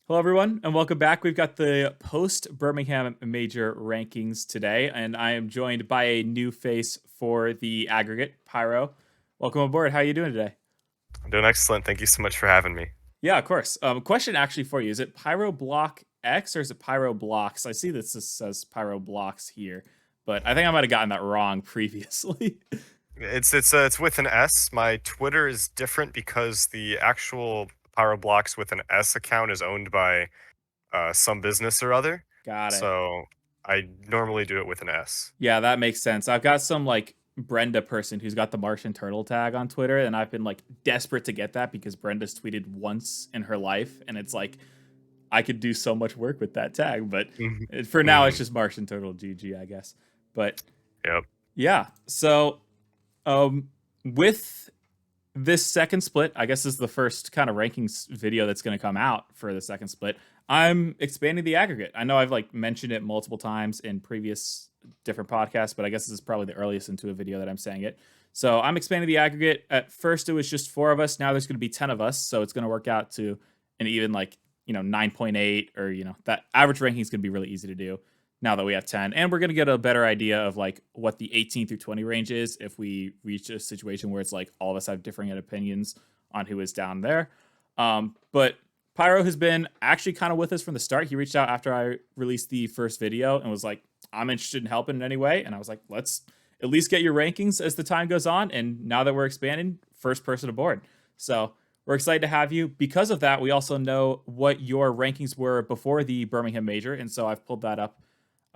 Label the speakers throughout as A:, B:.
A: Hello, everyone, and welcome back. We've got the post Birmingham Major rankings today, and I am joined by a new face for the aggregate, Pyro. Welcome aboard. How are you doing today?
B: I'm doing excellent. Thank you so much for having me.
A: Yeah, of course. Question actually for you: is it Pyroblock X or is it Pyroblocks? I see this says Pyroblocks here, but I think I might have gotten that wrong previously.
B: It's with an S. My Twitter is different because the actual Pyroblocks with an S account is owned by some business or other.
A: Got it.
B: So I normally do it with an S.
A: Yeah, that makes sense. I've got some like Brenda person who's got the Martian Turtle tag on Twitter, and I've been like desperate to get that because Brenda's tweeted once in her life, and it's like I could do so much work with that tag. But
B: hmm
A: for now, it's
B: hmm
A: just Martian Turtle GG, I guess. But
B: Yep.
A: yeah, so um, with this second split, I guess is the first kind of rankings video that's going to come out for the second split. I'm expanding the aggregate. I know I've like mentioned it multiple times in previous different podcasts, but I guess this is probably the earliest into a video that I'm saying it. So I'm expanding the aggregate. At first, it was just 4 of us. Now there's going to be 10 of us. So it's going to work out to an even like 9.8, or that average ranking is going to be really easy to do now that we have 10, and we're going to get a better idea of like what the 18 through 20 range is if we reach a situation where it's like all of us have differing opinions on who is down there. But Pyro has been actually kind of with us from the start. He reached out after I released the first video and was like, I'm interested in helping in any way. And I was like, let's at least get your rankings as the time goes on. And now that we're expanding, first person aboard. So we're excited to have you. Because of that, we also know what your rankings were before the Birmingham Major. And so I've pulled that up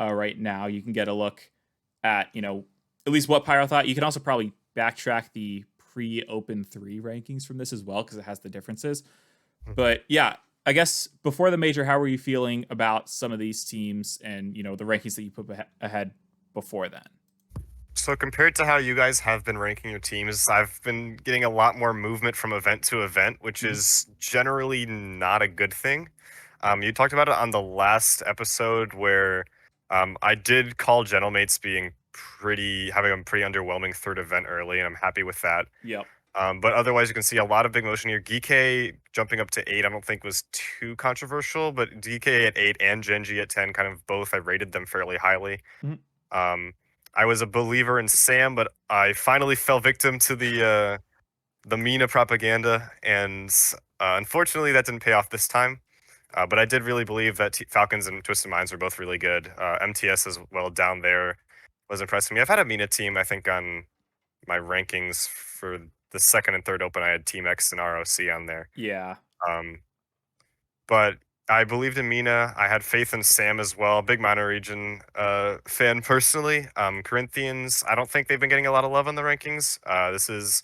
A: right now. You can get a look at, at least what Pyro thought. You can also probably backtrack the pre-open 3 rankings from this as well because it has the differences.
B: Mhm.
A: But yeah, I guess before the major, how were you feeling about some of these teams and, the rankings that you put ahead before then?
B: So compared to how you guys have been ranking your teams, I've been getting a lot more movement from event to event, which
A: Mhm.
B: is generally not a good thing. You talked about it on the last episode where I did call Gentlemates being having a pretty underwhelming third event early, and I'm happy with that.
A: Yep.
B: But otherwise, you can see a lot of big motion here. GK jumping up to 8, I don't think was too controversial, but DK at 8 and Genji at 10, kind of both, I rated them fairly highly.
A: Mhm.
B: Um, I was a believer in Sam, but I finally fell victim to the Mina propaganda, and unfortunately, that didn't pay off this time. But I did really believe that Falcons and Twisted Minds were both really good. MTS as well down there was impressing me. I've had a Mina team, I think, on my rankings for the second and third open. I had Team X and ROC on there.
A: Yeah.
B: Um, but I believed in Mina. I had faith in Sam as well. Big minor region fan personally. Corinthians, I don't think they've been getting a lot of love on the rankings. This is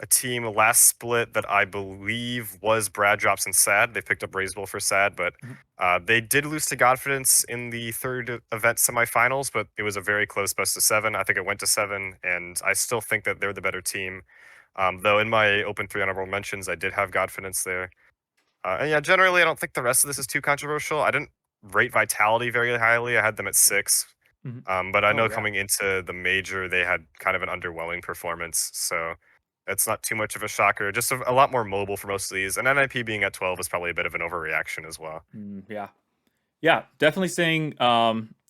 B: a team last split that I believe was Brad Drops and Sad. They picked up Raisable for Sad, but
A: Mhm.
B: they did lose to Godfidence in the third event semifinals, but it was a very close best of 7. I think it went to 7, and I still think that they're the better team. Though in my open 3 honorable mentions, I did have Godfidence there. And yeah, generally, I don't think the rest of this is too controversial. I didn't rate Vitality very highly. I had them at 6.
A: Mhm.
B: But I
A: Oh,
B: know
A: yeah.
B: coming into the major, they had kind of an underwhelming performance. So it's not too much of a shocker. Just a lot more mobile for most of these. And NIP being at 12 is probably a bit of an overreaction as well.
A: Yeah. Yeah, definitely saying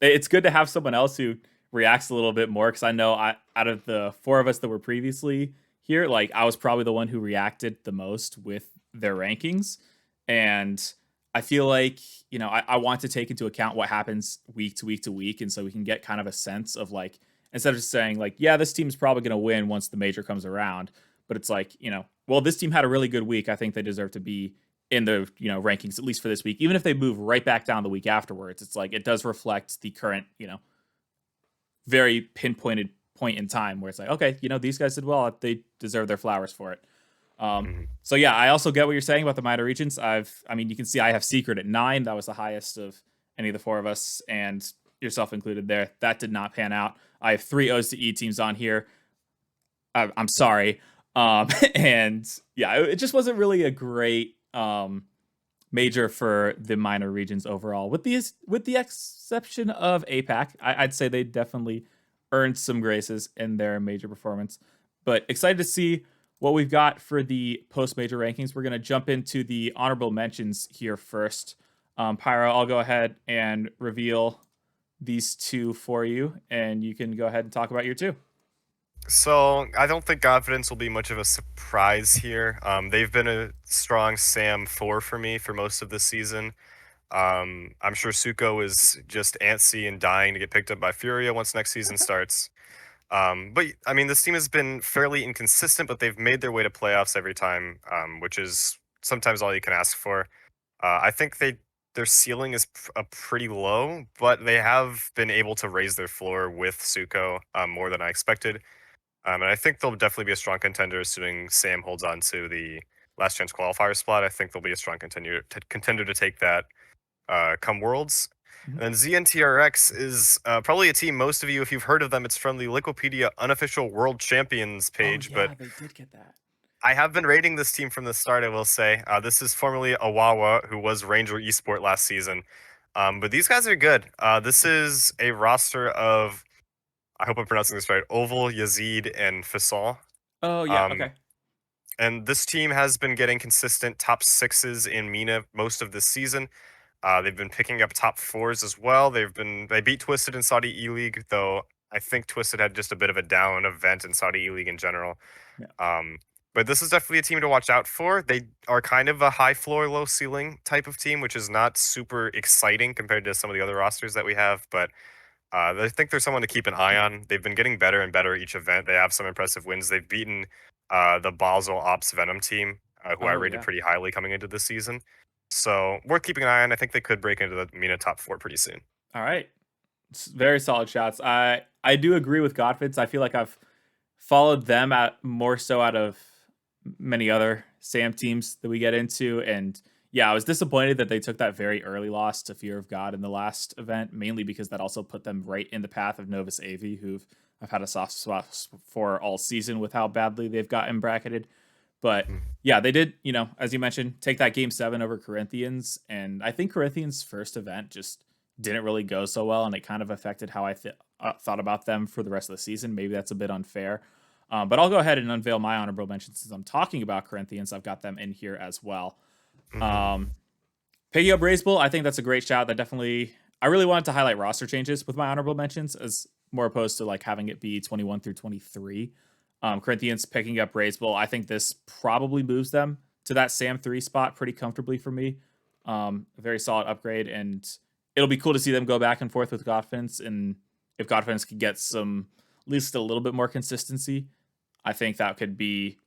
A: it's good to have someone else who reacts a little bit more because I know out of the 4 of us that were previously here, like I was probably the one who reacted the most with their rankings. And I feel like, I want to take into account what happens week to week to week. And so we can get kind of a sense of like, instead of just saying, like, yeah, this team's probably going to win once the major comes around. But it's like, well, this team had a really good week. I think they deserve to be in the rankings at least for this week. Even if they move right back down the week afterwards, it's like it does reflect the current very pinpointed point in time where it's like, okay, these guys did well, they deserve their flowers for it.
B: Mhm.
A: So yeah, I also get what you're saying about the minor regions. I mean, you can see I have Secret at 9. That was the highest of any of the 4 of us, and yourself included there. That did not pan out. I have 3 O's to E teams on here. I'm sorry. And yeah, it just wasn't really a great major for the minor regions overall, with the exception of APAC. I'd say they definitely earned some graces in their major performance. But excited to see what we've got for the post major rankings. We're gonna jump into the honorable mentions here first. Pyro, I'll go ahead and reveal these two for you, and you can go ahead and talk about your two.
B: So I don't think confidence will be much of a surprise here. They've been a strong Sam 4 for me for most of the season. I'm sure Suko is just antsy and dying to get picked up by Furia once next season starts. But I mean, this team has been fairly inconsistent, but they've made their way to playoffs every time, which is sometimes all you can ask for. I think their ceiling is pretty low, but they have been able to raise their floor with Suko more than I expected. And I think they'll definitely be a strong contender, assuming Sam holds on to the last chance qualifier spot. I think they'll be a strong contender to take that come Worlds.
A: Mhm.
B: And then ZNTRX is probably a team most of you, if you've heard of them, it's from the Liquipedia unofficial World Champions
A: Oh
B: page. But
A: yeah, they did get that.
B: I have been rating this team from the start, I will say. This is formerly Awawa, who was Ranger Esport last season. But these guys are good. This is a roster of, I hope I'm pronouncing this right, Oval, Yazid, and Fasal.
A: Oh yeah,
B: Um,
A: okay.
B: and this team has been getting consistent top sixes in MENA most of this season. They've been picking up top fours as well. They beat Twisted in Saudi E League, though I think Twisted had just a bit of a down event in Saudi E League in general.
A: Yeah.
B: Um, but this is definitely a team to watch out for. They are kind of a high floor, low ceiling type of team, which is not super exciting compared to some of the other rosters that we have. But I think there's someone to keep an eye on. They've been getting better and better each event. They have some impressive wins. They've beaten the Basel Ops Venom team, who I
A: Oh
B: rated
A: yeah.
B: pretty highly coming into this season. So worth keeping an eye on. I think they could break into the MENA top 4 pretty soon.
A: All right. Very solid shots. I do agree with Godfits. I feel like I've followed them at more so out of many other Sam teams that we get into, and yeah, I was disappointed that they took that very early loss to Fear of God in the last event, mainly because that also put them right in the path of Novus AV, who've I've had a soft spot for all season with how badly they've gotten bracketed. But
B: Mm.
A: yeah, they did, as you mentioned, take that game 7 over Corinthians. And I think Corinthians' first event just didn't really go so well. And it kind of affected how I thought about them for the rest of the season. Maybe that's a bit unfair. But I'll go ahead and unveil my honorable mentions since I'm talking about Corinthians. I've got them in here as well.
B: Mhm.
A: Piggy Up Race Bull, I think that's a great shout. That definitely, I really wanted to highlight roster changes with my honorable mentions as more opposed to like having it be 21 through 23. Corinthians picking up Race Bull, I think this probably moves them to that Sam 3 spot pretty comfortably for me. A very solid upgrade, and it'll be cool to see them go back and forth with Godfins. And if Godfins could get some, at least a little bit more consistency, I think that could be,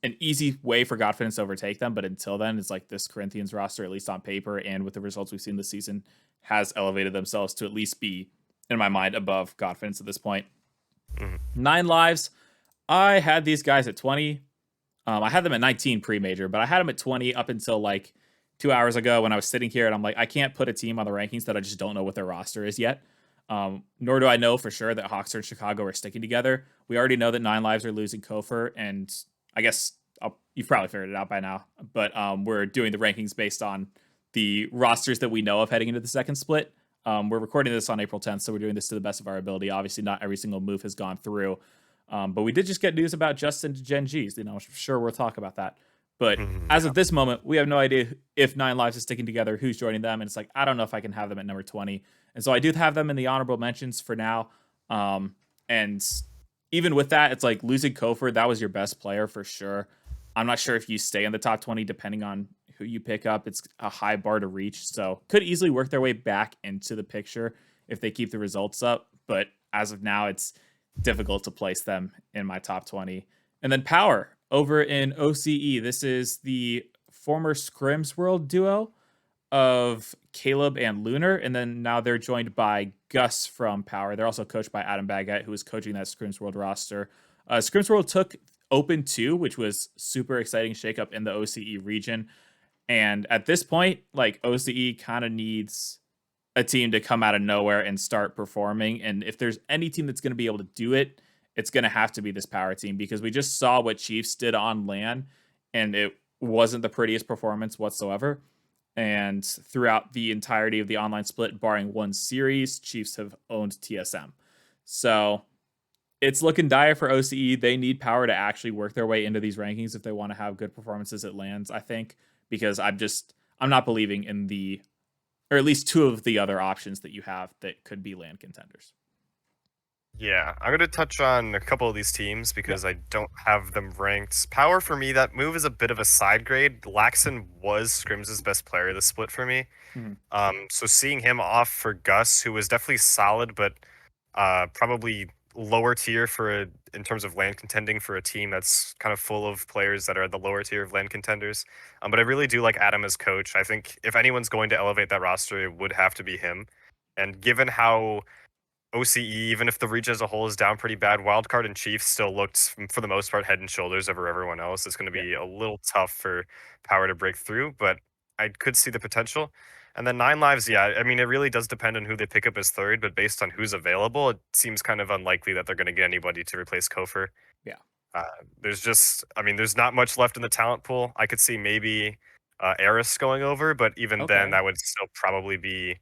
A: an easy way for Godfidence to overtake them. But until then, it's like this Corinthians roster, at least on paper and with the results we've seen this season, has elevated themselves to at least be, in my mind, above Godfidence at this point.
B: Mhm.
A: 9 lives. I had these guys at 20. I had them at 19 pre-major, but I had them at 20 up until like 2 hours ago when I was sitting here and I'm like, I can't put a team on the rankings that I just don't know what their roster is yet. Nor do I know for sure that Hawkster and Chicago are sticking together. We already know that 9 lives are losing Kofor, and I guess you've probably figured it out by now. But we're doing the rankings based on the rosters that we know of heading into the second split. We're recording this on April 10th, so we're doing this to the best of our ability. Obviously, not every single move has gone through. But we did just get news about Justin to Gen G's. Sure, we'll talk about that. But
B: Mhm.
A: as
B: Yeah.
A: of this moment, we have no idea if 9 Lives is sticking together, who's joining them. And it's like, I don't know if I can have them at number 20. And so I do have them in the honorable mentions for now. And even with that, it's like losing Kofor, that was your best player for sure. I'm not sure if you stay in the top 20, depending on who you pick up. It's a high bar to reach. So could easily work their way back into the picture if they keep the results up. But as of now, it's difficult to place them in my top 20. And then Power over in OCE. This is the former Scrims World duo of Caleb and Lunar. And then now they're joined by Gus from Power. They're also coached by Adam Baguette, who is coaching that Scrims World roster. Scrims World took Open 2, which was super exciting shakeup in the OCE region. And at this point, like OCE kind of needs a team to come out of nowhere and start performing. And if there's any team that's going to be able to do it, it's going to have to be this Power team, because we just saw what Chiefs did on LAN and it wasn't the prettiest performance whatsoever. And throughout the entirety of the online split, barring one series, Chiefs have owned TSM. So it's looking dire for OCE. They need Power to actually work their way into these rankings if they want to have good performances at lands, I think, because I'm not believing in the or at least two of the other options that you have that could be land contenders.
B: Yeah, I'm going to touch on a couple of these teams
A: Yep.
B: because I don't have them ranked. Power for me, that move is a bit of a side grade. Laxon was Scrim's best player of the split for me.
A: Mhm.
B: So seeing him off for Gus, who was definitely solid, but probably lower tier in terms of land contending for a team that's kind of full of players that are the lower tier of land contenders. But I really do like Adam as coach. I think if anyone's going to elevate that roster, it would have to be him. And given how OCE, even if the reach as a whole is down pretty bad, Wildcard and Chief still looked, for the most part, head and shoulders over everyone else. It's going to
A: Yeah.
B: be a little tough for Power to break through, but I could see the potential. And then Nine Lives, yeah, I mean, it really does depend on who they pick up as third, but based on who's available, it seems kind of unlikely that they're going to get anybody to replace Kofor.
A: Yeah.
B: Uh, there's not much left in the talent pool. I could see maybe Eris going over, but even then,
A: Okay.
B: that would still probably be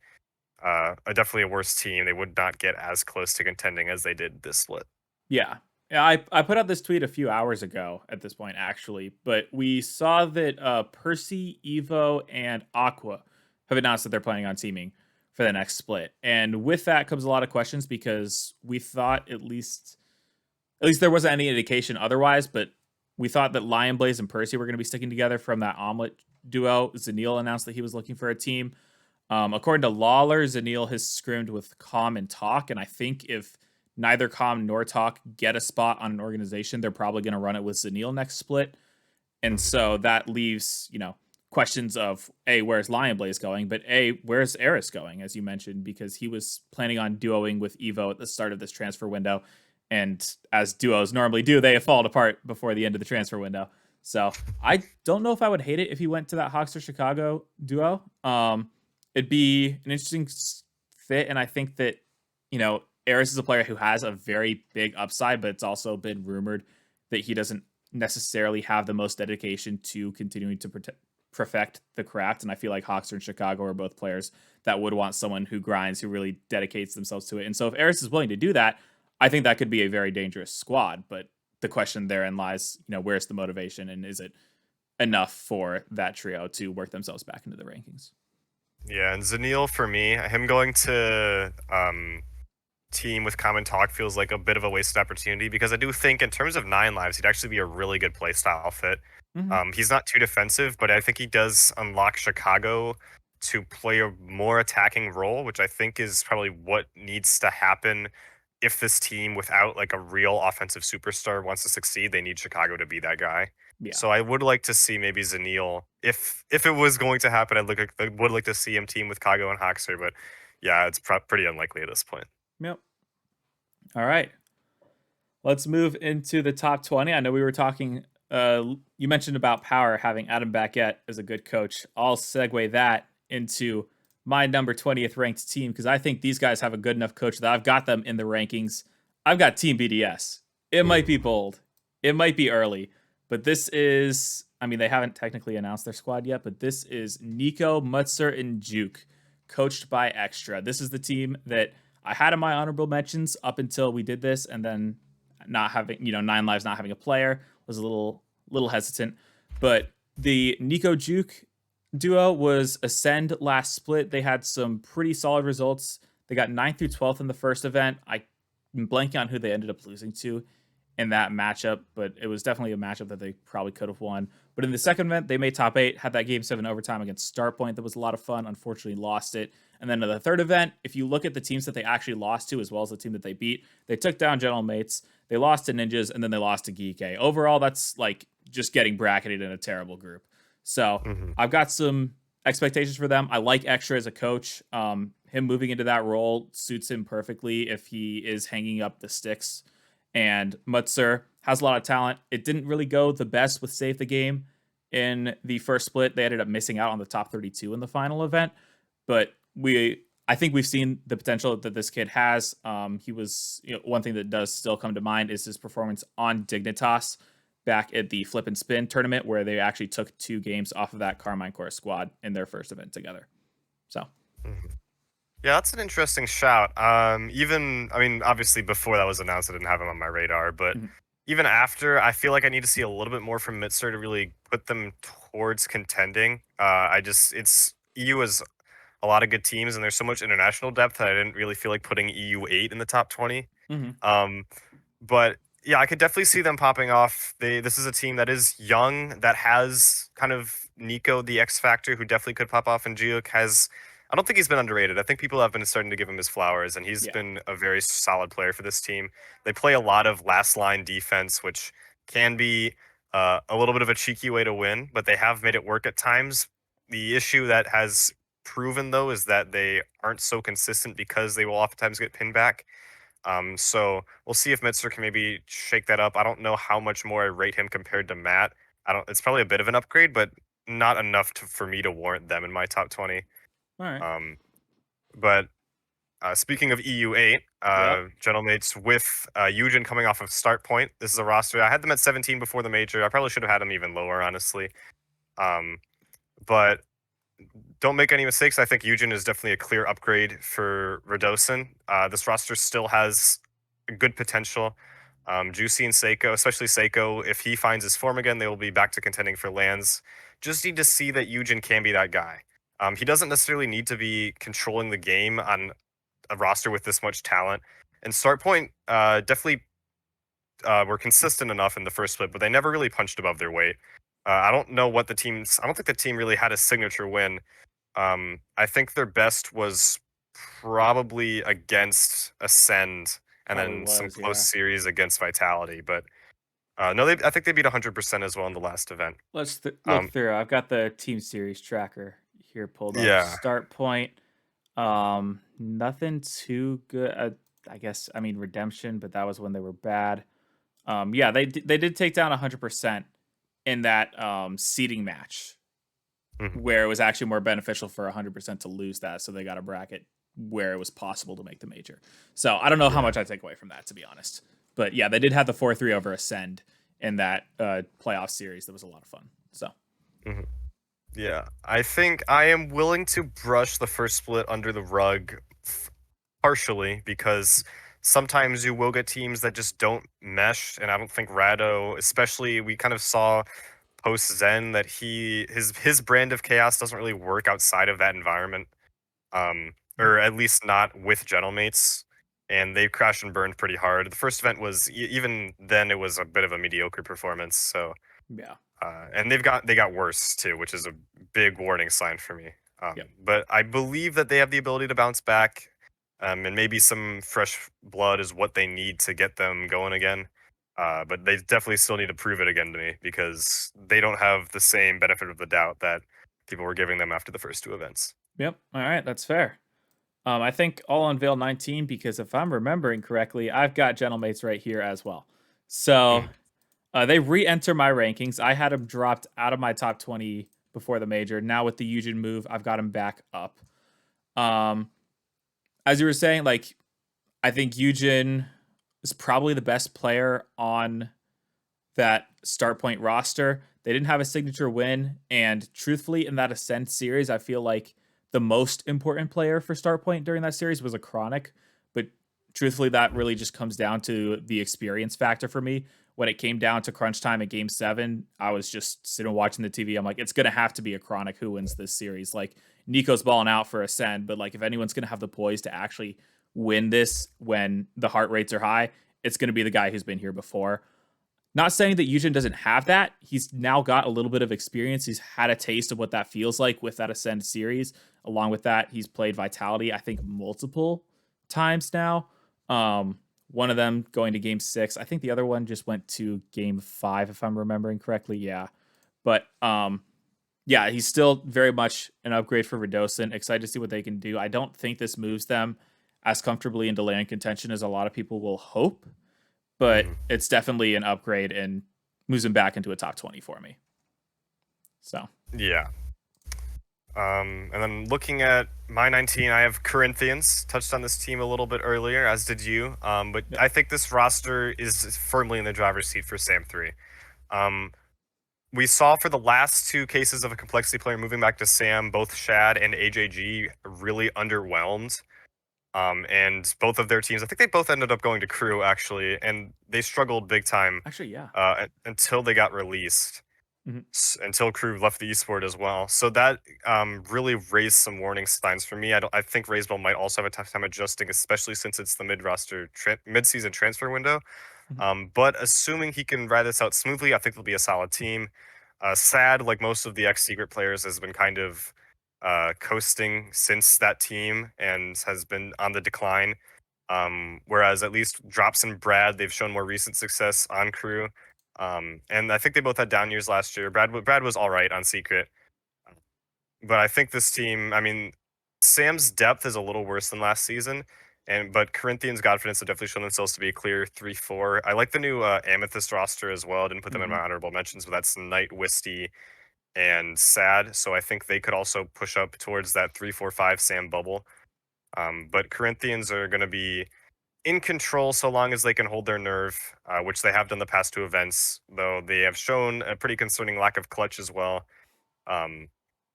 B: definitely a worse team. They would not get as close to contending as they did this split.
A: Yeah. Yeah, I put out this tweet a few hours ago at this point, actually, but we saw that Percy, Evo, and Aqua have announced that they're planning on teaming for the next split. And with that comes a lot of questions because we thought at least there wasn't any indication otherwise, but we thought that Lion Blaze and Percy were going to be sticking together from that omelet duo. Zanil announced that he was looking for a team. According to Lawler, Zanil has scrimmed with Calm and Talk, and I think if neither Calm nor Talk get a spot on an organization, they're probably going to run it with Zanil next split. And
B: Mhm.
A: so that leaves, questions of A, where's Lion Blaze going? But A, where's Eris going, as you mentioned, because he was planning on duoing with Evo at the start of this transfer window. And as duos normally do, they have fallen apart before the end of the transfer window. So I don't know if I would hate it if he went to that Hawks or Chicago duo. It'd be an interesting fit. And I think that, Eris is a player who has a very big upside, but it's also been rumored that he doesn't necessarily have the most dedication to continuing to perfect the craft. And I feel like Hawks and Chicago are both players that would want someone who grinds, who really dedicates themselves to it. And so if Eris is willing to do that, I think that could be a very dangerous squad. But the question therein lies, where's the motivation and is it enough for that trio to work themselves back into the rankings?
B: Yeah, and Zanil for me, him going to team with Common Talk feels like a bit of a wasted opportunity because I do think in terms of Nine Lives, he'd actually be a really good playstyle fit.
A: Mm-hmm.
B: He's not too defensive, but I think he does unlock Chicago to play a more attacking role, which I think is probably what needs to happen if this team without like a real offensive superstar wants to succeed. They need Chicago to be that guy.
A: Yeah.
B: So I would like to see maybe Zanil, if it was going to happen, I would like to see him team with Kago and Hoxer, but yeah, it's pretty unlikely at this point.
A: Yep. All right. Let's move into the top 20. I know we were talking, you mentioned about Power having Adam Baquette as a good coach. I'll segue that into my number 20th ranked team because I think these guys have a good enough coach that I've got them in the rankings. I've got Team BDS. It might be
B: Ooh.
A: bold, it might be early, but this is, I mean, they haven't technically announced their squad yet, but this is Nico, Mutzer, and Juke, coached by Extra. This is the team that I had in my honorable mentions up until we did this, and then not having, Nine Lives not having a player was a little hesitant. But the Nico Juke duo was Ascend last split. They had some pretty solid results. They got 9th through 12th in the first event. I'm blanking on who they ended up losing to in that matchup, but it was definitely a matchup that they probably could have won. But in the second event, they made top 8, had that game 7 overtime against Starpoint that was a lot of fun. Unfortunately, lost it. And then in the third event, if you look at the teams that they actually lost to, as well as the team that they beat, they took down General Mates, they lost to Ninjas, and then they lost to Geek A. Overall, that's like just getting bracketed in a terrible group. So
B: Hmm.
A: I've got some expectations for them. I like Extra as a coach. Him moving into that role suits him perfectly if he is hanging up the sticks. And Mutzer has a lot of talent. It didn't really go the best with Save the Game in the first split. They ended up missing out on the top 32 in the final event. But I think we've seen the potential that this kid has. He was, one thing that does still come to mind is his performance on Dignitas back at the Flip and Spin tournament, where they actually took 2 games off of that Carmine Core squad in their first event together. So,
B: Hmm. Yeah, that's an interesting shout. I mean, obviously before that was announced, I didn't have him on my radar, but
A: mhm.
B: even after, I feel like I need to see a little bit more from Mitzer to really put them towards contending. It's EU is a lot of good teams, and there's so much international depth that I didn't really feel like putting EU8 in the top 20.
A: Hmm.
B: Um, but yeah, I could definitely see them popping off. This is a team that is young, that has kind of Nico, the X factor, who definitely could pop off, and Giuk has. I don't think he's been underrated. I think people have been starting to give him his flowers, and he's
A: Yeah.
B: been a very solid player for this team. They play a lot of last line defense, which can be a little bit of a cheeky way to win, but they have made it work at times. The issue that has proven though is that they aren't so consistent because they will oftentimes get pinned back. So we'll see if Mitzer can maybe shake that up. I don't know how much more I rate him compared to Matt. I don't. It's probably a bit of an upgrade, but not enough for me to warrant them in my top 20.
A: All right.
B: Um, but speaking of EU8,
A: Yep.
B: Gentlemates with Eugen coming off of start point. This is a roster. I had them at 17 before the major. I probably should have had them even lower, honestly. Um, but don't make any mistakes. I think Eugen is definitely a clear upgrade for Radosin. This roster still has good potential. Juicy and Seiko, especially Seiko, if he finds his form again, they will be back to contending for lands. Just need to see that Eugen can be that guy. He doesn't necessarily need to be controlling the game on a roster with this much talent. And Start Point definitely were consistent enough in the first split, but they never really punched above their weight. I don't know what the team's. I don't think the team really had a signature win. I think their best was probably against Ascend, and
A: Probably
B: then some
A: was.
B: close
A: Yeah.
B: series against Vitality. But no, I think they beat 100% as well in the last event.
A: Let's look
B: Um,
A: through. I've got the team series tracker here pulled up.
B: yeah.
A: Start point. Nothing too good. I guess. I mean, Redemption, but that was when they were bad. Yeah, they did take down 100% in that seeding match,
B: Mhm.
A: where it was actually more beneficial for 100% to lose that, so they got a bracket where it was possible to make the major. So I don't know how
B: Yeah.
A: much I take away from that, to be honest. But yeah, they did have the 4-3 over Ascend in that playoff series. That was a lot of fun. So
B: Mhm. Yeah. I think I am willing to brush the first split under the rug partially because sometimes you will get teams that just don't mesh, and I don't think Rado, especially, we kind of saw post Zen that his brand of chaos doesn't really work outside of that environment, or at least not with Gentlemates, and they crashed and burned pretty hard. The first event was even then it was a bit of a mediocre performance. So
A: yeah,
B: and they got worse too, which is a big warning sign for me.
A: yep,
B: But I believe that they have the ability to bounce back, and maybe some fresh blood is what they need to get them going again. But they definitely still need to prove it again to me because they don't have the same benefit of the doubt that people were giving them after the first two events.
A: yep. All right, that's fair. I think all unveiled 19 because if I'm remembering correctly, I've got Gentlemates right here as well. So
B: Mhm.
A: they re-enter my rankings. I had them dropped out of my top 20 before the major. Now with the Eugen move, I've got them back up. Um, as you were saying, like I think Eugen is probably the best player on that start point roster. They didn't have a signature win, and truthfully, in that Ascent series, I feel like the most important player for start point during that series was a Chronic. But truthfully, that really just comes down to the experience factor for me. When it came down to crunch time at game 7, I was just sitting watching the TV. I'm like, it's gonna have to be a Chronic who wins this series. Like Nico's balling out for Ascend, but like if anyone's gonna have the poise to actually win this when the heart rates are high, it's gonna be the guy who's been here before. Not saying that Eugen doesn't have that. He's now got a little bit of experience. He's had a taste of what that feels like with that Ascend series. Along with that, he's played Vitality, I think, multiple times now. One of them going to game 6. I think the other one just went to game 5, if I'm remembering correctly. Yeah. But yeah, he's still very much an upgrade for Radosin. Excited to see what they can do. I don't think this moves them as comfortably into land contention as a lot of people will hope, but
B: Mhm.
A: it's definitely an upgrade and moves him back into a top 20 for me. So,
B: Yeah. And then looking at my 19, I have Corinthians. Touched on this team a little bit earlier, as did you. But
A: yep.
B: I think this roster is firmly in the driver's seat for Sam 3. Um, we saw for the last two cases of a complexity player moving back to Sam, both Shad and AJG really underwhelmed. And both of their teams, I think they both ended up going to crew actually, and they struggled big time
A: Actually, yeah.
B: until they got released.
A: Mhm.
B: until Crew left the esport as well. So that really raised some warning signs for me. I think Raiseball might also have a tough time adjusting, especially since it's the mid-season transfer window.
A: Mhm.
B: But assuming he can ride this out smoothly, I think they'll be a solid team. Sad, like most of the ex Secret players, has been kind of coasting since that team and has been on the decline. Whereas at least Drops and Brad, they've shown more recent success on Crew. And I think they both had down years last year. Brad was all right on Secret, but I think this team, I mean, Sam's depth is a little worse than last season, but Corinthians Godfidence have definitely shown themselves to be a clear 3-4. I like the new Amethyst roster as well. I didn't put them in my
A: Mhm.
B: honorable mentions, but that's Knight, Wisty, and Sad. So I think they could also push up towards that 3-4-5 Sam bubble. But Corinthians are going to be in control so long as they can hold their nerve, which they have done the past two events, though they have shown a pretty concerning lack of clutch as well. Um,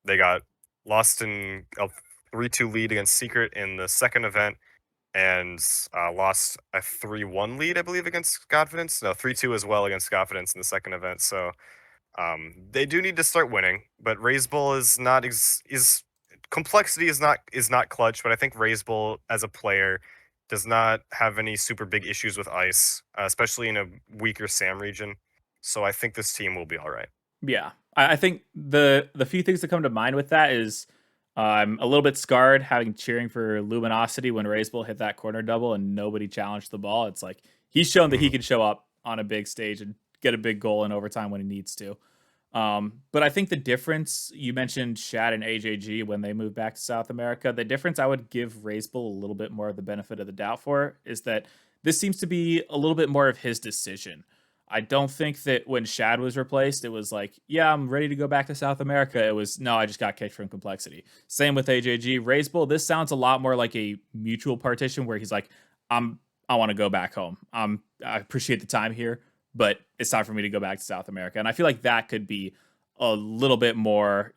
B: they got lost in a 3-2 lead against Secret in the second event and lost a 3-1 lead, I believe, against Confidence. No, 3-2 as well against Confidence in the second event. So they do need to start winning, but Raise Bull is not is complexity is not clutch, but I think Raise Bull as a player does not have any super big issues with ice, especially in a weaker Sam region. So I think this team will be all right.
A: Yeah, I think the few things that come to mind with that is I'm a little bit scarred having cheering for Luminosity when Raiseball hit that corner double and nobody challenged the ball. It's like he's shown that he
B: Mhm.
A: can show up on a big stage and get a big goal in overtime when he needs to. But I think the difference you mentioned Shad and AJG when they moved back to South America, the difference I would give Raiseball a little bit more of the benefit of the doubt for is that this seems to be a little bit more of his decision. I don't think that when Shad was replaced, it was like, yeah, I'm ready to go back to South America. It was, no, I just got kicked from complexity. Same with AJG. Raiseball, this sounds a lot more like a mutual partition where he's like, I want to go back home. I appreciate the time here, but it's time for me to go back to South America. And I feel like that could be a little bit more,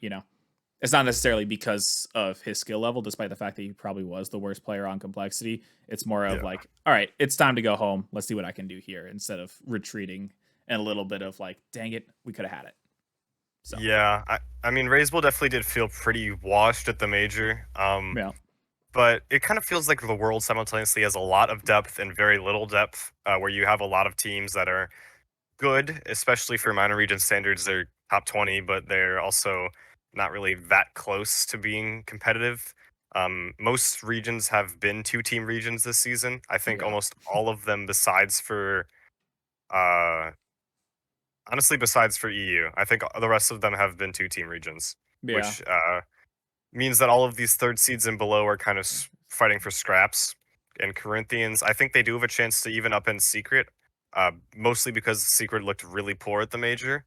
A: it's not necessarily because of his skill level, despite the fact that he probably was the worst player on complexity. It's more of
B: Yeah.
A: like, all right, it's time to go home. Let's see what I can do here instead of retreating and a little bit of like, dang it, we could have had it. So,
B: Yeah, I mean, Raiseball definitely did feel pretty washed at the major.
A: yeah.
B: But it kind of feels like the world simultaneously has a lot of depth and very little depth, where you have a lot of teams that are good, especially for minor region standards. They're top 20, but they're also not really that close to being competitive. Most regions have been two-team regions this season. I think
A: Yeah.
B: almost all of them, uh, besides for EU. I think the rest of them have been two-team regions,
A: Yeah.
B: which means that all of these third seeds and below are kind of fighting for scraps. And Corinthians, I think they do have a chance to even up in Secret, mostly because Secret looked really poor at the major.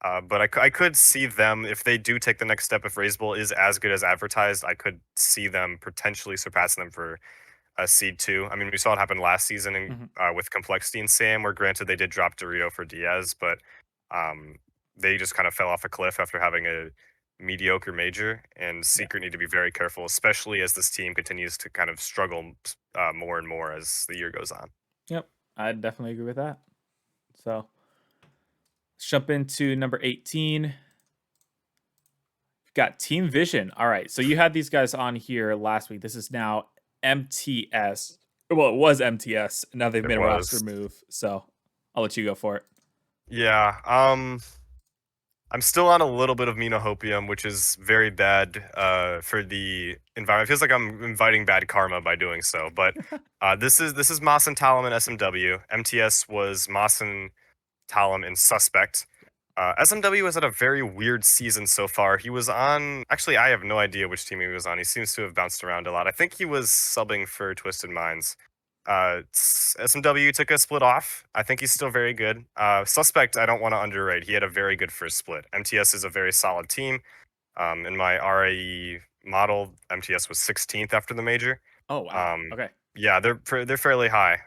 B: But I could see them, if they do take the next step, if Raiseball is as good as advertised, I could see them potentially surpassing them for a seed two. I mean, we saw it happen last season
A: Mhm.
B: with Complexity and Sam, where granted they did drop Dorito for Diaz, but um, they just kind of fell off a cliff after having a mediocre major. And
A: Yeah.
B: Secret need to be very careful, especially as this team continues to kind of struggle more and more as the year goes on.
A: Yep. I definitely agree with that. So, let's jump into number 18. We've got Team Vision. All right. So, you had these guys on here last week. This is now MTS. Well, it was MTS. Now they've
B: It
A: made a roster
B: was.
A: move. So, I'll let you go for it.
B: Yeah. I'm still on a little bit of Minohopium, which is very bad for the environment. It feels like I'm inviting bad karma by doing so. But this is Moss and Talum and SMW. MTS was Moss and Talum and Suspect. SMW has had a very weird season so far. He was on. Actually, I have no idea which team he was on. He seems to have bounced around a lot. I think he was subbing for Twisted Minds. SMW took a split off. I think he's still very good. Suspect, I don't want to underrate. He had a very good first split. MTS is a very solid team. In my RAE model, MTS was 16th after the major.
A: Oh, wow.
B: Um,
A: Okay.
B: yeah, they're fairly high.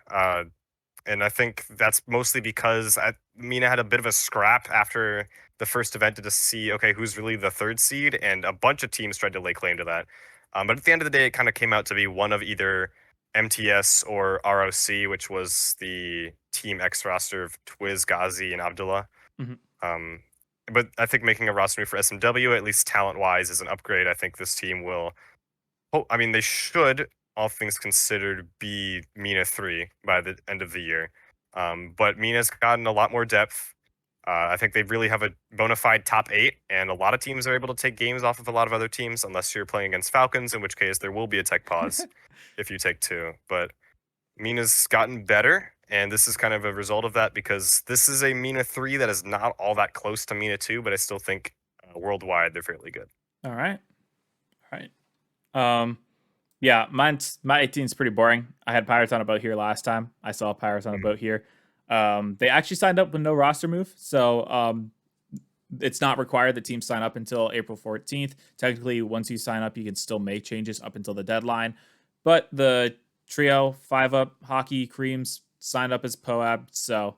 B: And I think that's mostly because Mina had a bit of a scrap after the first event to just see, okay, who's really the third seed, and a bunch of teams tried to lay claim to that. But at the end of the day, it kind of came out to be one of either MTS or ROC, which was the Team X roster of Twiz, Ghazi, and Abdullah.
A: Mhm.
B: Um, but I think making a roster move for SMW, at least talent-wise, is an upgrade. I think this team will. I mean, they should, all things considered, be Mina 3 by the end of the year. But Mina's gotten a lot more depth. I think they really have a bona fide top 8, and a lot of teams are able to take games off of a lot of other teams, unless you're playing against Falcons, in which case there will be a tech pause if you take 2. But Mina's gotten better, and this is kind of a result of that because this is a Mina 3 that is not all that close to Mina 2, but I still think worldwide they're fairly good.
A: All right. All right. Yeah, my 18 is pretty boring. I had Pirates on a boat here last time. I saw Pirates on a boat here. They actually signed up with no roster move, so it's not required that teams sign up until April 14th. Technically, once you sign up, you can still make changes up until the deadline. But the trio, 5-up, Hockey, Creams signed up as POAB, so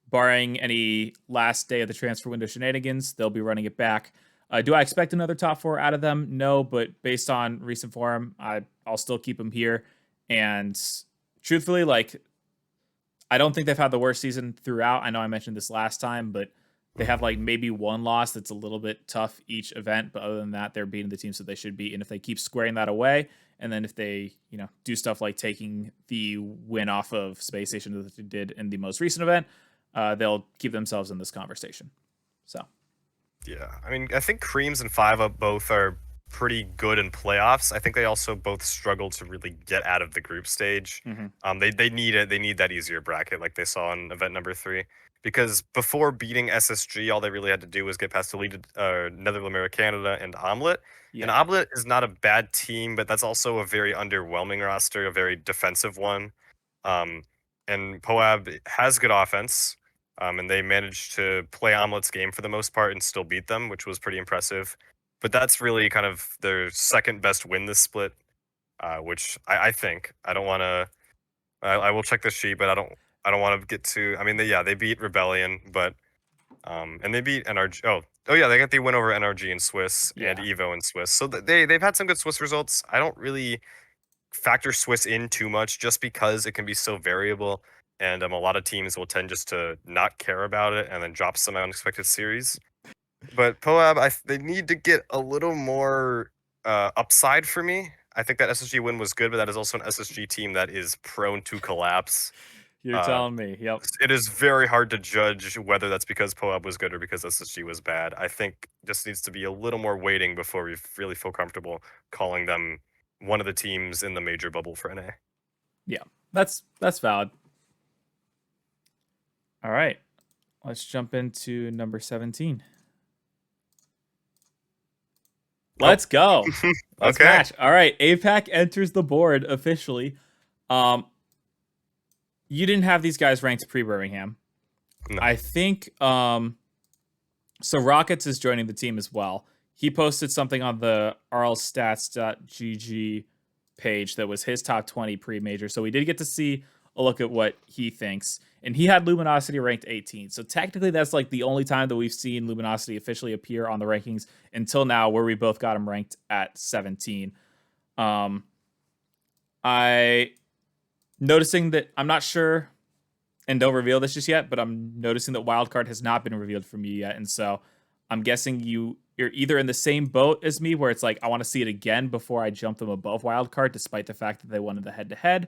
A: barring any last day of the transfer window shenanigans, they'll be running it back. Do I expect another top 4 out of them? No, but based on recent form, I'll still keep them here. And truthfully, like, I don't think they've had the worst season throughout. I know I mentioned this last time, but they have like maybe one loss that's a little bit tough each event. But other than that, they're beating the teams that they should beat. And if they keep squaring that away, and then if they, do stuff like taking the win off of Space Station that they did in the most recent event, they'll keep themselves in this conversation. So.
B: Yeah, I mean, I think Creams and 5-up both are pretty good in playoffs. I think they also both struggle to really get out of the group stage. They need it. They need that easier bracket, like they saw in event number 3, because before beating SSG, all they really had to do was get past deleted Netherlands, Canada, and Omelette. Yeah. And Omelette is not a bad team, but that's also a very underwhelming roster, a very defensive one. And POAB has good offense. And they managed to play Omelette's game for the most part and still beat them, which was pretty impressive. But that's really kind of their second best win this split, which I think. I don't want to. I will check the sheet, but I don't want to get too. I mean, they beat Rebellion, but and they beat NRG. Oh yeah, they got the win over NRG in Swiss and Evo in Swiss. So they've had some good Swiss results. I don't really factor Swiss in too much just because it can be so variable. And a lot of teams will tend just to not care about it and then drop some unexpected series. But POAB, they need to get a little more upside for me. I think that SSG win was good, but that is also an SSG team that is prone to collapse.
A: You're telling me, yep.
B: It is very hard to judge whether that's because POAB was good or because SSG was bad. I think just needs to be a little more waiting before we really feel comfortable calling them one of the teams in the major bubble for NA.
A: Yeah, that's valid. All right, let's jump into number 17. Let's go. Let's match. All right, APAC enters the board officially. You didn't have these guys ranked pre-Birmingham. No. I think so Rockets is joining the team as well. He posted something on the arlstats.gg page that was his top 20 pre-major. So we did get to see a look at what he thinks. And he had Luminosity ranked 18. So technically that's like the only time that we've seen Luminosity officially appear on the rankings until now, where we both got him ranked at 17. I noticing that I'm not sure, and don't reveal this just yet, but I'm noticing that Wildcard has not been revealed for me yet. And so I'm guessing you're either in the same boat as me, where it's like, I want to see it again before I jump them above Wildcard, despite the fact that they wanted the head-to-head.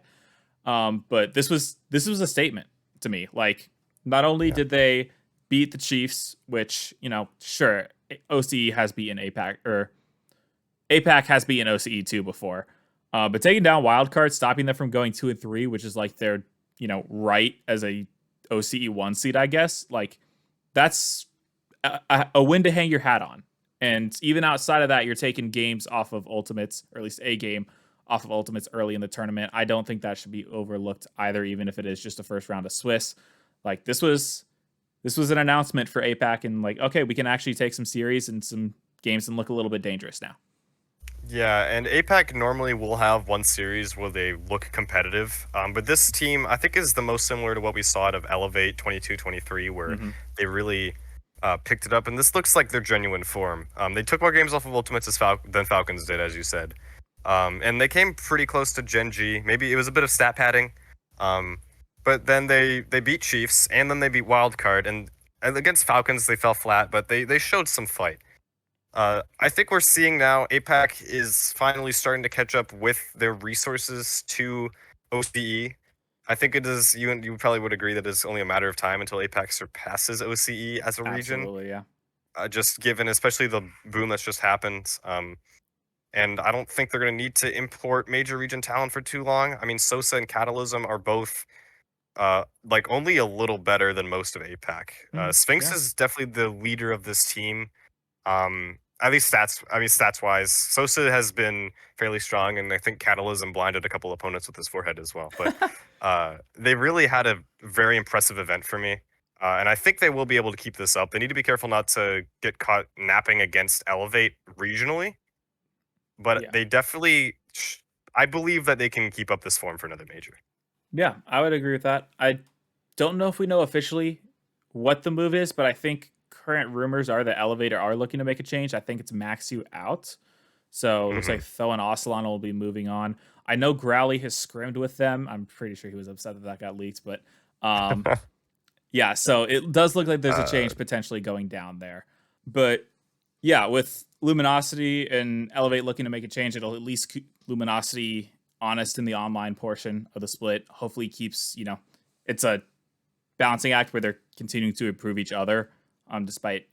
A: But this was a statement to me. Like, not only did they beat the Chiefs, which, sure, OCE has beaten APAC, or APAC has beaten OCE too before. But taking down Wildcard, stopping them from going 2 and 3, which is like their, right as a OCE 1 seed, I guess. Like, that's a win to hang your hat on. And even outside of that, you're taking games off of Ultimates, or at least a game off of Ultimates early in the tournament. I don't think that should be overlooked either, even if it is just the first round of Swiss. Like, this was an announcement for APAC, and like, okay, we can actually take some series and some games and look a little bit dangerous now.
B: Yeah, and APAC normally will have one series where they look competitive, but this team, I think, is the most similar to what we saw out of Elevate 22-23, where they really picked it up, and this looks like their genuine form. They took more games off of Ultimates than Falcons did, as you said. And they came pretty close to Gen G. Maybe it was a bit of stat padding. But then they beat Chiefs, and then they beat Wildcard. And And against Falcons, they fell flat, but they showed some fight. I think we're seeing now APAC is finally starting to catch up with their resources to OCE. I think it is, you probably would agree that it's only a matter of time until APAC surpasses OCE as a region.
A: Absolutely, yeah.
B: Just given, especially the boom that's just happened. And I don't think they're going to need to import major region talent for too long. I mean, Sosa and Catalysm are both like only a little better than most of APAC. Sphinx
A: Yeah.
B: is definitely the leader of this team. At least stats wise, Sosa has been fairly strong, and I think Catalysm blinded a couple opponents with his forehead as well. But they really had a very impressive event for me. And I think they will be able to keep this up. They need to be careful not to get caught napping against Elevate regionally, but
A: Yeah.
B: they definitely, I believe that they can keep up this form for another major.
A: Yeah, I would agree with that. I don't know if we know officially what the move is, but I think current rumors are that Elevator are looking to make a change. I think it's max you out. So it looks
B: Hmm.
A: like Tho and Ocelon will be moving on. I know Growly has scrimmed with them. I'm pretty sure he was upset that that got leaked, but um, yeah, so it does look like there's a
B: uh,
A: change potentially going down there. But yeah, with Luminosity and Elevate looking to make a change, it'll at least keep Luminosity honest in the online portion of the split. Hopefully keeps, it's a balancing act where they're continuing to improve each other, despite,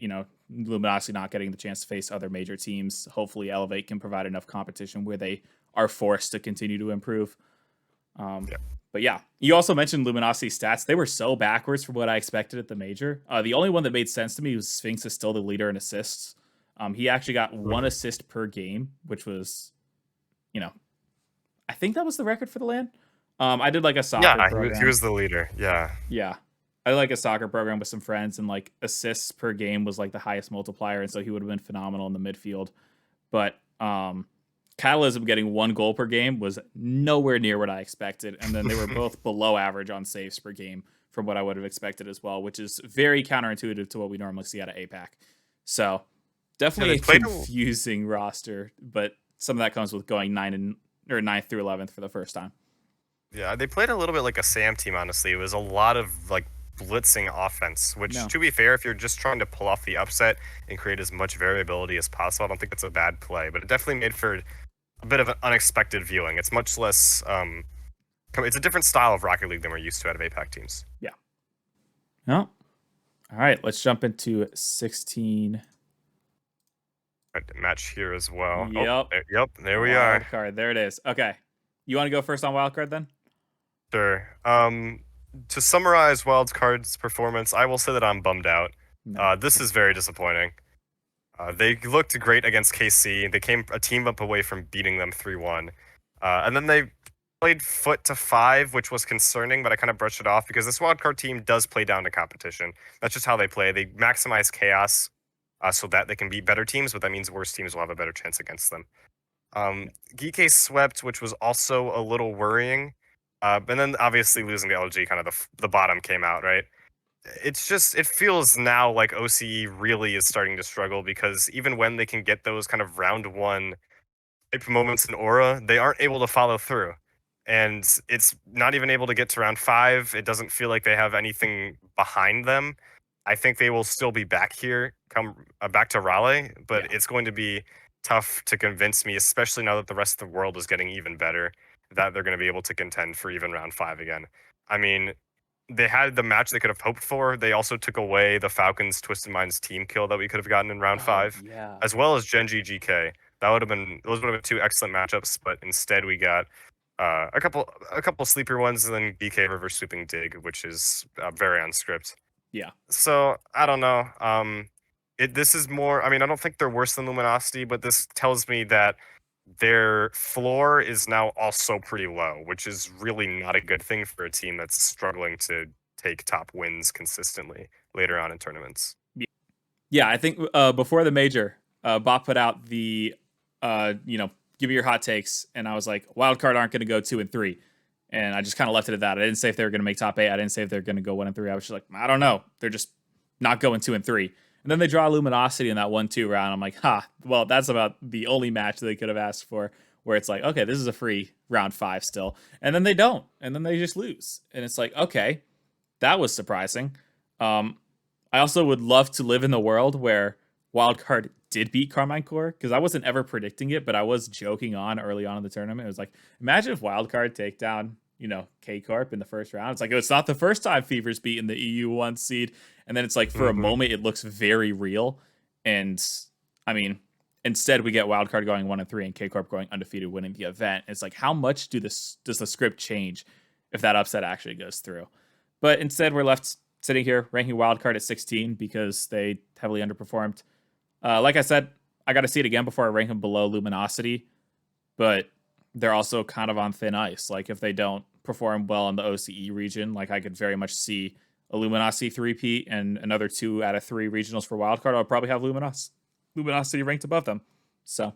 A: Luminosity not getting the chance to face other major teams. Hopefully Elevate can provide enough competition where they are forced to continue to improve. Um,
B: yeah.
A: but yeah, you also mentioned Luminosity stats. They were so backwards from what I expected at the major. The only one that made sense to me was Sphinx is still the leader in assists. He actually got one
B: Mhm.
A: assist per game, which was, you know, I think that was the record for the LAN. I did like a soccer
B: Yeah, he
A: program.
B: was the leader. Yeah.
A: Yeah. I did like a soccer program with some friends, and like assists per game was like the highest multiplier. And so he would have been phenomenal in the midfield. But Catalysm getting 1 goal per game was nowhere near what I expected. And then they were both below average on saves per game from what I would have expected as well, which is very counterintuitive to what we normally see out of APAC. So
B: Yeah,
A: definitely
B: they
A: a
B: played.
A: confusing roster, but some of that comes with going 9th through 11th for the first time.
B: Yeah, they played a little bit like a Sam team, honestly. It was a lot of like blitzing offense, which
A: No.
B: to be fair, if you're just trying to pull off the upset and create as much variability as possible, I don't think it's a bad play. But it definitely made for a bit of an unexpected viewing. It's much less it's a different style of Rocket League than we're used to out of APAC teams.
A: Yeah. No. All right, let's jump into 16.
B: Right, match here as well. Oh,
A: Yep.
B: yep, there we are.
A: Wild card. There it is. Okay. You want to go first on wild card then?
B: Sure. To summarize Wildcard's performance, I will say that I'm bummed out.
A: No.
B: This is very disappointing. They looked great against KC. They came a team up away from beating them 3-1. And then they played foot to 5, which was concerning, but I kind of brushed it off because this wildcard team does play down to competition. That's just how they play. They maximize chaos so that they can beat better teams, but that means worse teams will have a better chance against them. Geek swept, which was also a little worrying. And then obviously losing to LG, kind of the bottom came out, right? It feels now like OCE really is starting to struggle because even when they can get those kind of round one type moments in aura, they aren't able to follow through. And it's not even able to get to round 5. It doesn't feel like they have anything behind them. I think they will still be back here, come back to Raleigh, but
A: Yeah.
B: it's going to be tough to convince me, especially now that the rest of the world is getting even better, that they're going to be able to contend for even round 5 again. I mean, they had the match they could have hoped for. They also took away the Falcons Twisted Minds team kill that we could have gotten in round
A: Oh,
B: 5,
A: yeah.
B: as well as Genji GK. Those would have been 2 excellent matchups, but instead we got a couple sleeper ones, and then BK reverse sweeping Dig, which is very unscript.
A: Yeah.
B: So I don't know. This is more. I mean, I don't think they're worse than Luminosity, but this tells me that their floor is now also pretty low, which is really not a good thing for a team that's struggling to take top wins consistently later on in tournaments.
A: Yeah, I think before the major, Bob put out the, give me your hot takes, and I was like, wild card aren't going to go 2 and 3, and I just kind of left it at that. I didn't say if they were going to make top 8. I didn't say if they're going to go 1 and 3. I was just like, I don't know. They're just not going 2 and 3. And then they draw Luminosity in that 1-2 round. I'm like, well, that's about the only match they could have asked for. Where it's like, okay, this is a free round 5 still, and then they don't, and then they just lose, and it's like, okay, that was surprising. Um, I also would love to live in the world where Wildcard did beat Carmine Core, because I wasn't ever predicting it, but I was joking on early on in the tournament. It was like, imagine if Wildcard take down, K Corp in the first round. It's like, it's not the first time Fever's beaten the EU one seed. And then it's like, for a
B: Mm-hmm.
A: moment, it looks very real. And I mean, instead, we get Wildcard going 1-3 and K Corp going undefeated, winning the event. It's like, how much does the script change if that upset actually goes through? But instead, we're left sitting here ranking Wildcard at 16 because they heavily underperformed. Like I said, I got to see it again before I rank them below Luminosity, but they're also kind of on thin ice. Like, if they don't perform well in the OCE region, like, I could very much see a Luminosity 3-peat and another 2 out of 3 regionals for Wildcard. I'll probably have Luminosity ranked above them. So,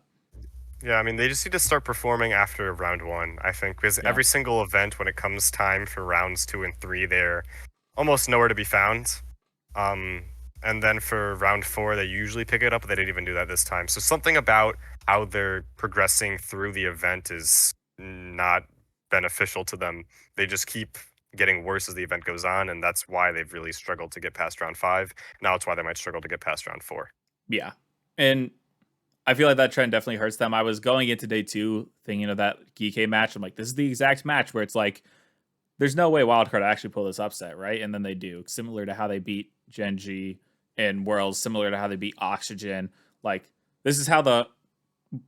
B: Yeah, I mean, they just need to start performing after round 1, I think, because
A: yeah.
B: every single event, when it comes time for rounds 2 and 3, they're almost nowhere to be found. And then for round 4, they usually pick it up, but they didn't even do that this time. So something about how they're progressing through the event is not beneficial to them. They just keep getting worse as the event goes on, and that's why they've really struggled to get past round 5. Now it's why they might struggle to get past round 4.
A: Yeah. And I feel like that trend definitely hurts them. I was going into day 2 thinking of that GK match. I'm like, this is the exact match where it's like, there's no way Wildcard actually pull this upset, right? And then they do, similar to how they beat Gen G in Worlds, similar to how they beat Oxygen. Like, this is how the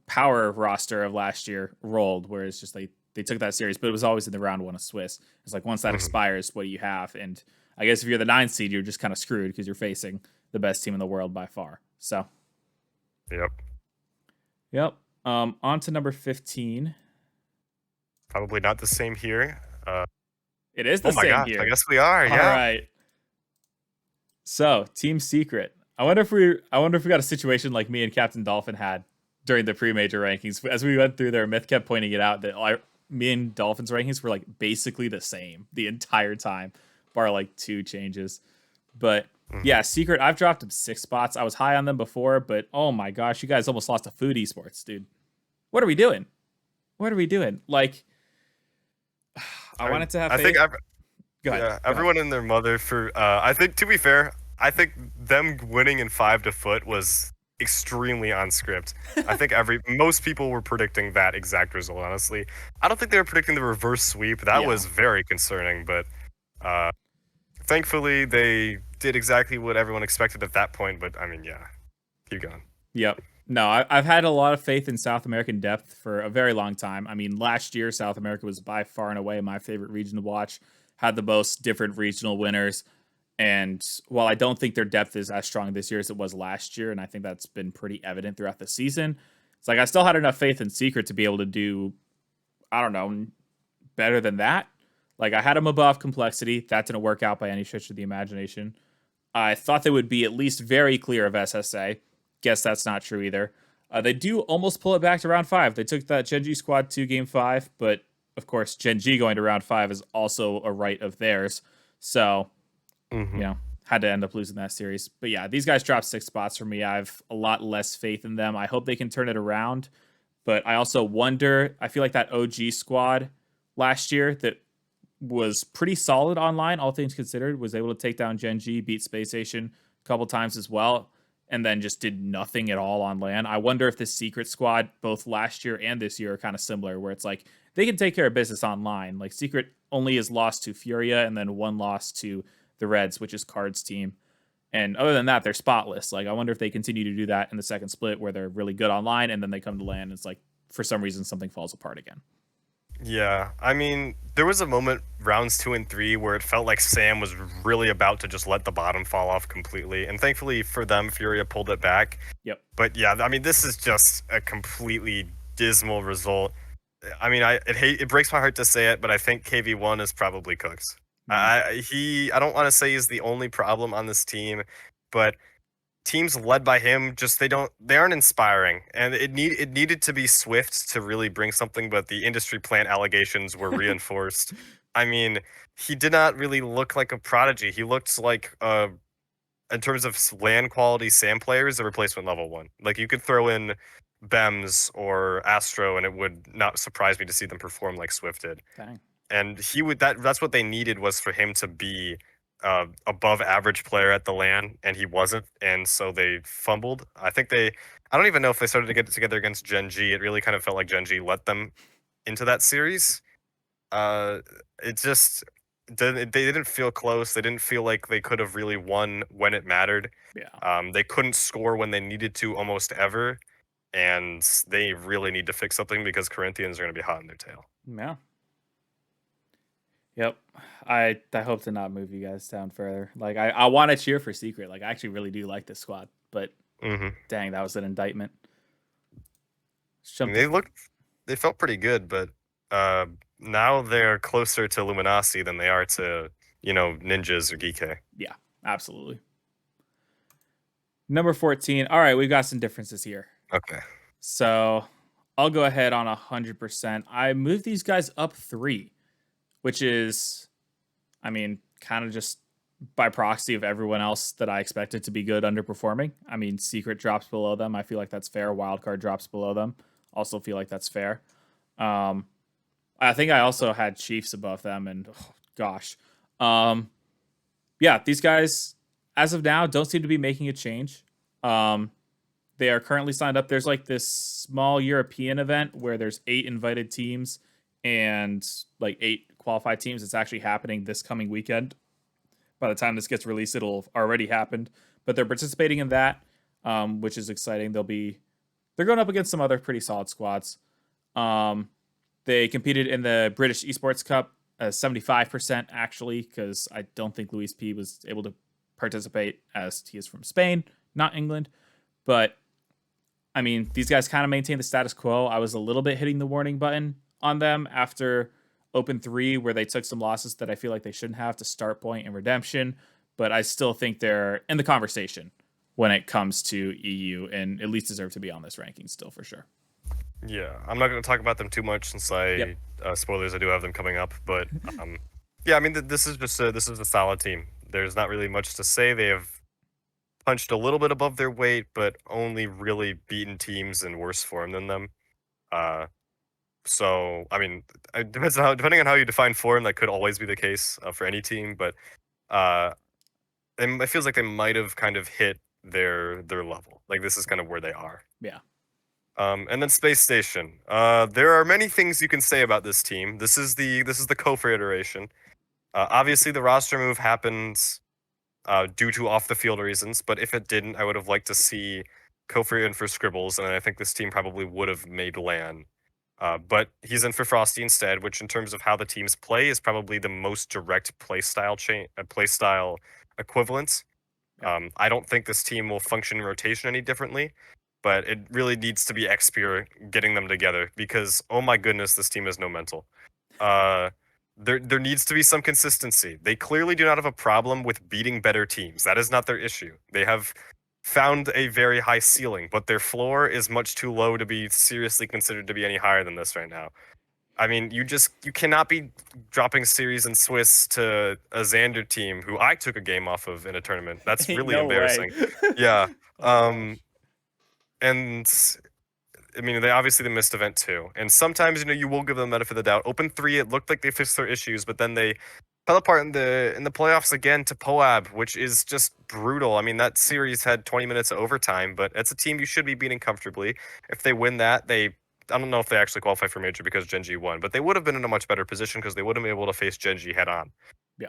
A: power roster of last year rolled, where it's just they took that series, but it was always in the round 1 of Swiss. It's like, once that expires, what do you have? And I guess if you're the 9th seed, you're just kind of screwed because you're facing the best team in the world by far. So,
B: Yep.
A: On to number 15.
B: Probably not the same here.
A: It is the
B: Oh my
A: same
B: gosh,
A: here.
B: I guess we are,
A: All
B: yeah.
A: right. So, Team Secret. I wonder if we got a situation like me and Captain Dolphin had during the pre-major rankings. As we went through there, Myth kept pointing it out that me and Dolphin's rankings were like basically the same the entire time, bar like 2 changes. But yeah, Secret, I've dropped them 6 spots. I was high on them before, but oh my gosh, you guys almost lost to Food Esports, dude. What are we doing? What are we doing? Like, I wanted to have faith.
B: I think
A: Go ahead.
B: yeah, everyone and their mother for I think, to be fair, I think them winning in 5 to foot was extremely on script. I think most people were predicting that exact result, honestly. I don't think they were predicting the reverse sweep. That was very concerning, but thankfully they did exactly what everyone expected at that point. But I mean, yeah, keep going.
A: Yep. No, I've had a lot of faith in South American depth for a very long time. I mean, last year, South America was by far and away my favorite region to watch, had the most different regional winners. And while I don't think their depth is as strong this year as it was last year, and I think that's been pretty evident throughout the season, it's like I still had enough faith in Secret to be able to do, I don't know, better than that. Like, I had them above Complexity. That didn't work out by any stretch of the imagination. I thought they would be at least very clear of SSA. Guess that's not true either. They do almost pull it back to round 5. They took that Gen G squad to game 5, but of course, Gen G going to round 5 is also a right of theirs. So, had to end up losing that series. But yeah, these guys dropped 6 spots for me. I have a lot less faith in them. I hope they can turn it around. But I also wonder, I feel like that OG squad last year that was pretty solid online, all things considered, was able to take down Gen G, beat Space Station a couple times as well, and then just did nothing at all on LAN. I wonder if this Secret squad, both last year and this year, are kind of similar, where it's like they can take care of business online. Like, Secret only is lost to Furia and then 1 loss to the Reds, which is Card's team. And other than that, they're spotless. Like, I wonder if they continue to do that in the second split where they're really good online and then they come to LAN and it's like, for some reason, something falls apart again.
B: Yeah, I mean, there was a moment rounds 2 and 3 where it felt like Sam was really about to just let the bottom fall off completely, and thankfully for them, Furia pulled it back.
A: Yep.
B: But yeah, I mean, this is just a completely dismal result. I mean, it breaks my heart to say it, but I think KV1 is probably cooked. I don't want to say he's the only problem on this team, but teams led by him they aren't inspiring, and it needed to be Swift to really bring something, but the industry plant allegations were reinforced. I mean, he did not really look like a prodigy. He looked like in terms of LAN quality SAM players, a replacement level 1. Like, you could throw in Bems or Astro and it would not surprise me to see them perform like Swift did.
A: Dang.
B: And that's what they needed, was for him to be above average player at the LAN, and he wasn't, and so they fumbled. I don't even know if they started to get together against Gen G. It really kind of felt like Gen G let them into that series. Uh, it just they didn't feel close. They didn't feel like they could have really won when it mattered.
A: Yeah.
B: They couldn't score when they needed to almost ever, and they really need to fix something because Corinthians are going to be hot in their tail.
A: Yeah. Yep. I hope to not move you guys down further. Like I want to cheer for Secret. Like I actually really do like this squad, but dang, that was an indictment.
B: And they felt pretty good, but now they're closer to Luminasi than they are to Ninjas or Geekay.
A: Yeah, absolutely. Number 14. All right, we've got some differences here.
B: Okay.
A: So I'll go ahead on 100%. I moved these guys up 3, which is, I mean, kind of just by proxy of everyone else that I expected to be good underperforming. I mean, Secret drops below them. I feel like that's fair. Wildcard drops below them. Also feel like that's fair. I think I also had Chiefs above them, and oh, gosh. Yeah, these guys, as of now, don't seem to be making a change. They are currently signed up. There's like this small European event where there's 8 invited teams and like 8 qualified teams. It's actually happening this coming weekend. By the time this gets released, it'll have already happened. But they're participating in that, which is exciting. They're going up against some other pretty solid squads. They competed in the British Esports Cup, 75% actually, because I don't think Luis P was able to participate as he is from Spain, not England. But I mean, these guys kind of maintain the status quo. I was a little bit hitting the warning button on them after Open 3, where they took some losses that I feel like they shouldn't have to Start Point and Redemption. But I still think they're in the conversation when it comes to EU and at least deserve to be on this ranking still for sure.
B: Yeah, I'm not going to talk about them too much since spoilers, I do have them coming up. But yeah, I mean, this is a solid team. There's not really much to say. They have punched a little bit above their weight, but only really beaten teams in worse form than them. So I mean, depending on how you define form, that could always be the case for any team. But it feels like they might have kind of hit their level. Like this is kind of where they are.
A: Yeah.
B: And then Space Station. There are many things you can say about this team. This is the Kofor iteration. Obviously, the roster move happens due to off the field reasons, but if it didn't, I would have liked to see Kofor in for Scribbles, and I think this team probably would have made LAN. But he's in for Frosty instead, which in terms of how the teams play is probably the most direct playstyle equivalent. I don't think this team will function in rotation any differently, but it really needs to be XP getting them together because, oh my goodness, this team has no mental. There needs to be some consistency. They clearly do not have a problem with beating better teams. That is not their issue. They have found a very high ceiling, but their floor is much too low to be seriously considered to be any higher than this right now. I mean, you cannot be dropping series in Swiss to a Xander team who I took a game off of in a tournament. That's really embarrassing. Yeah. And I mean, they missed event 2, and sometimes you will give them the benefit of the doubt. Open 3, it looked like they fixed their issues, but then they fell apart in the playoffs again to Poab, which is just brutal. I mean, that series had 20 minutes of overtime, but it's a team you should be beating comfortably. If they win that, I don't know if they actually qualify for Major because Gen G won, but they would have been in a much better position because they would have been able to face Gen G head on.
A: Yeah.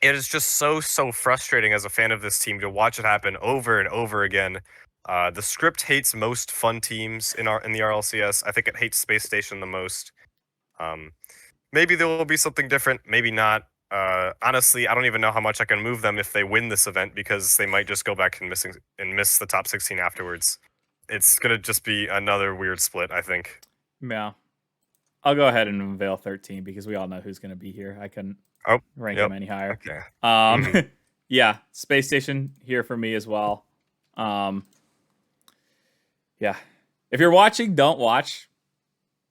B: It is just so frustrating as a fan of this team to watch it happen over and over again. The script hates most fun teams in the RLCS. I think it hates Space Station the most. Maybe there will be something different. Maybe not. Honestly, I don't even know how much I can move them if they win this event because they might just go back and miss the top 16 afterwards. It's gonna just be another weird split, I think.
A: Yeah. I'll go ahead and unveil 13 because we all know who's gonna be here. I couldn't rank him any higher.
B: Okay.
A: Yeah, Space Station here for me as well. Yeah. If you're watching, don't watch.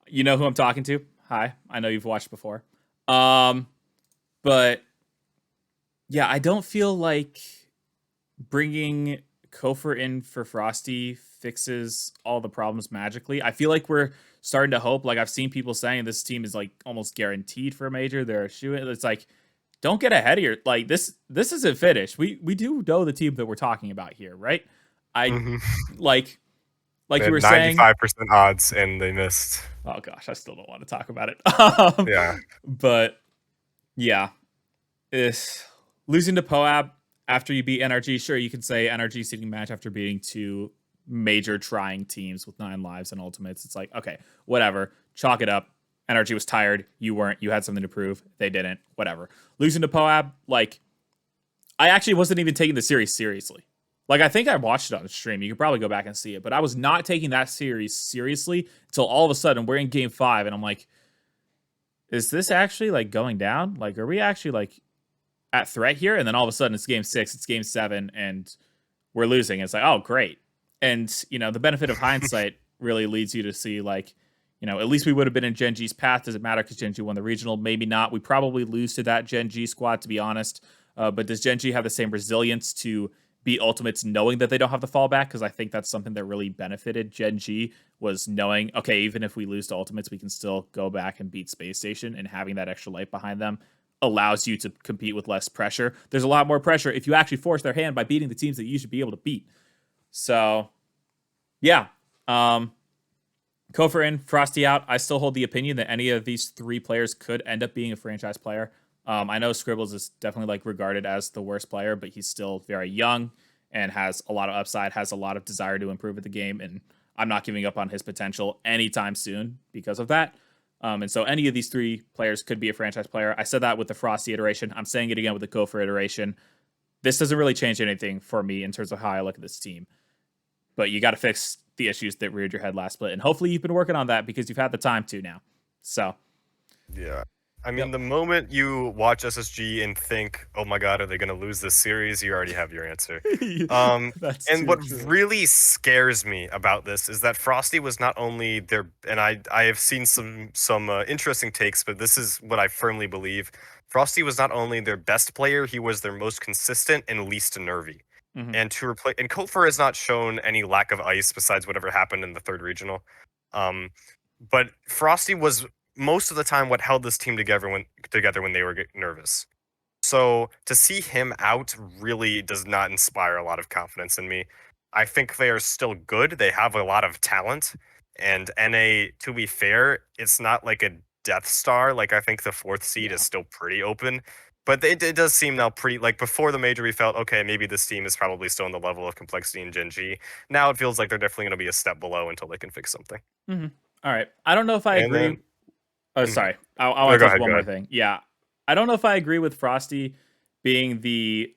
A: You know who I'm talking to. Hi. I know you've watched before. But yeah, I don't feel like bringing Kofor in for Frosty fixes all the problems magically. I feel like we're starting to hope, like I've seen people saying this team is like almost guaranteed for a major. They're shooting. It's like, don't get ahead of your like this isn't finished. We do know the team that we're talking about here, right? I
B: Hmm.
A: like
B: They
A: you
B: had
A: were saying.
B: 95% odds and they missed.
A: Oh gosh, I still don't want to talk about it.
B: Yeah.
A: But yeah, is losing to Poab after you beat NRG. Sure, you can say NRG seeding match after beating two major trying teams with 9 lives and ultimates. It's like, okay, whatever, chalk it up. NRG was tired. You weren't. You had something to prove. They didn't. Whatever. Losing to Poab, like, I actually wasn't even taking the series seriously. Like, I think I watched it on the stream. You could probably go back and see it, but I was not taking that series seriously until all of a sudden we're in game 5, and I'm like, is this actually like going down? Like, are we actually like at threat here? And then all of a sudden it's game 6, it's game 7, and we're losing. It's like, oh, great. And, you know, the benefit of hindsight really leads you to see, like, you know, at least we would have been in Gen G's path. Does it matter because Gen G won the regional? Maybe not. We probably lose to that Gen G squad, to be honest. But does Gen G have the same resilience to beat Ultimates knowing that they don't have the fallback? Because I think that's something that really benefited Gen G, was knowing, okay, even if we lose to Ultimates, we can still go back and beat Space Station, and having that extra life behind them allows you to compete with less pressure. There's a lot more pressure if you actually force their hand by beating the teams that you should be able to beat. So, yeah. Kofor in, Frosty out. I still hold the opinion that any of these 3 players could end up being a franchise player. I know Scribbles is definitely like regarded as the worst player, but he's still very young and has a lot of upside, has a lot of desire to improve at the game, and I'm not giving up on his potential anytime soon because of that. And so any of these 3 players could be a franchise player. I said that with the Frosty iteration. I'm saying it again with the Kofor iteration. This doesn't really change anything for me in terms of how I look at this team. But you got to fix the issues that reared your head last split. And hopefully you've been working on that because you've had the time to now. So,
B: Yeah. I mean,
A: yep.
B: the moment you watch SSG and think, "Oh my God, are they going to lose this series?" You already have your answer.
A: That's
B: And
A: too
B: what
A: true.
B: really scares me about this is that Frosty was not only their, and I have seen some interesting takes, but this is what I firmly believe. Frosty was not only their best player, he was their most consistent and least nervy.
A: Mm-hmm.
B: And to replace, and Kofor has not shown any lack of ice besides whatever happened in the third regional. Um, but Frosty was most of the time what held this team together when they were nervous. So to see him out really does not inspire a lot of confidence in me. I think they are still good. They have a lot of talent. And NA, to be fair, it's not like a Death Star. Like, I think the 4th seed is
A: Yeah.
B: still pretty open. But it does seem now pretty, like, before the major, we felt, okay, maybe this team is probably still in the level of complexity in Gen G. Now it feels like they're definitely going to be a step below until they can fix something.
A: Mm-hmm. All right. I don't know if I
B: And
A: agree.
B: then,
A: Oh,
B: mhm.
A: sorry. I
B: No,
A: want to
B: go
A: touch
B: ahead,
A: one
B: go
A: more
B: ahead.
A: thing. Yeah. I don't know if I agree with Frosty being the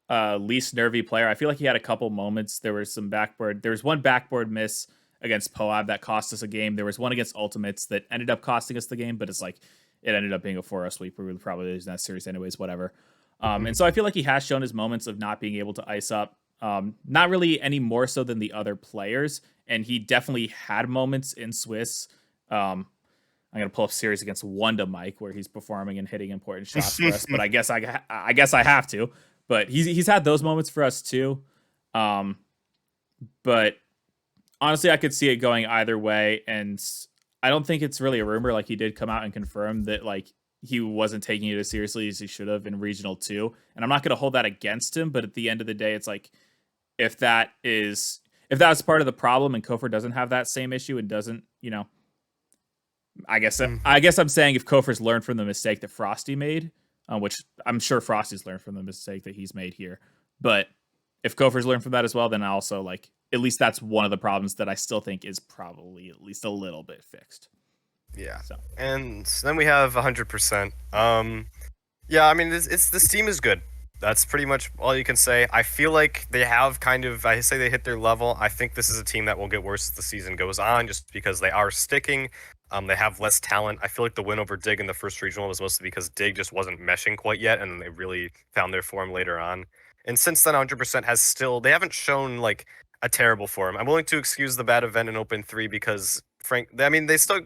A: least nervy player. I feel like he had a couple moments. There was some backboard. There was one backboard miss against Poab that cost us a game. There was one against Ultimates that ended up costing us the game, but it's like it ended up being a 4-0 sweep. We would probably lose that series anyways, whatever. And so I feel like he has shown his moments of not being able to ice up. Not really any more so than the other players. And he definitely had moments in Swiss. I'm gonna pull up series against Wanda Mike where he's performing and hitting important shots for us. But I guess I have to. But he's had those moments for us too. Um, but honestly, I could see it going either way, and I don't think it's really a rumor. Like, he did come out and confirm that like he wasn't taking it as seriously as he should have in regional 2, and I'm not going to hold that against him. But at the end of the day, it's like if that's part of the problem, and Kofor doesn't have that same issue and doesn't, you know, I guess I'm saying if Kofor's learned from the mistake that Frosty made, which I'm sure Frosty's learned from the mistake that he's made here, but if Kofor's learned from that as well, then I also like at least that's one of the problems that I still think is probably at least a little bit fixed.
B: Yeah.
A: So
B: And then we have 100%. Yeah, I mean, this team is good. That's pretty much all you can say. I feel like they have kind of, I say they hit their level. I think this is a team that will get worse as the season goes on just because they are sticking. They have less talent. I feel like the win over Dig in the first regional was mostly because Dig just wasn't meshing quite yet, and they really found their form later on. And since then, 100% has still, they haven't shown like a terrible form. I'm willing to excuse the bad event in Open 3 because, I mean, they still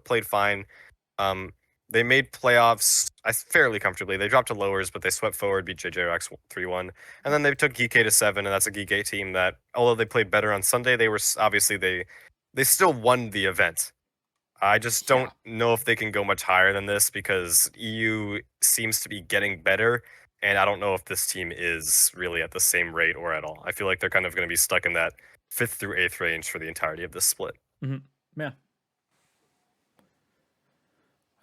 B: played fine. Um, they made playoffs fairly comfortably. They dropped to lowers, but they swept forward, beat JJRX 3-1. And then they took Geek to 7, and that's a Geek team that, although they played better on Sunday, they were obviously, they still won the event. I just
A: Yeah.
B: don't know if they can go much higher than this because EU seems to be getting better, and I don't know if this team is really at the same rate or at all. I feel like they're kind of going to be stuck in that 5th through 8th range for the entirety of this split.
A: Yeah.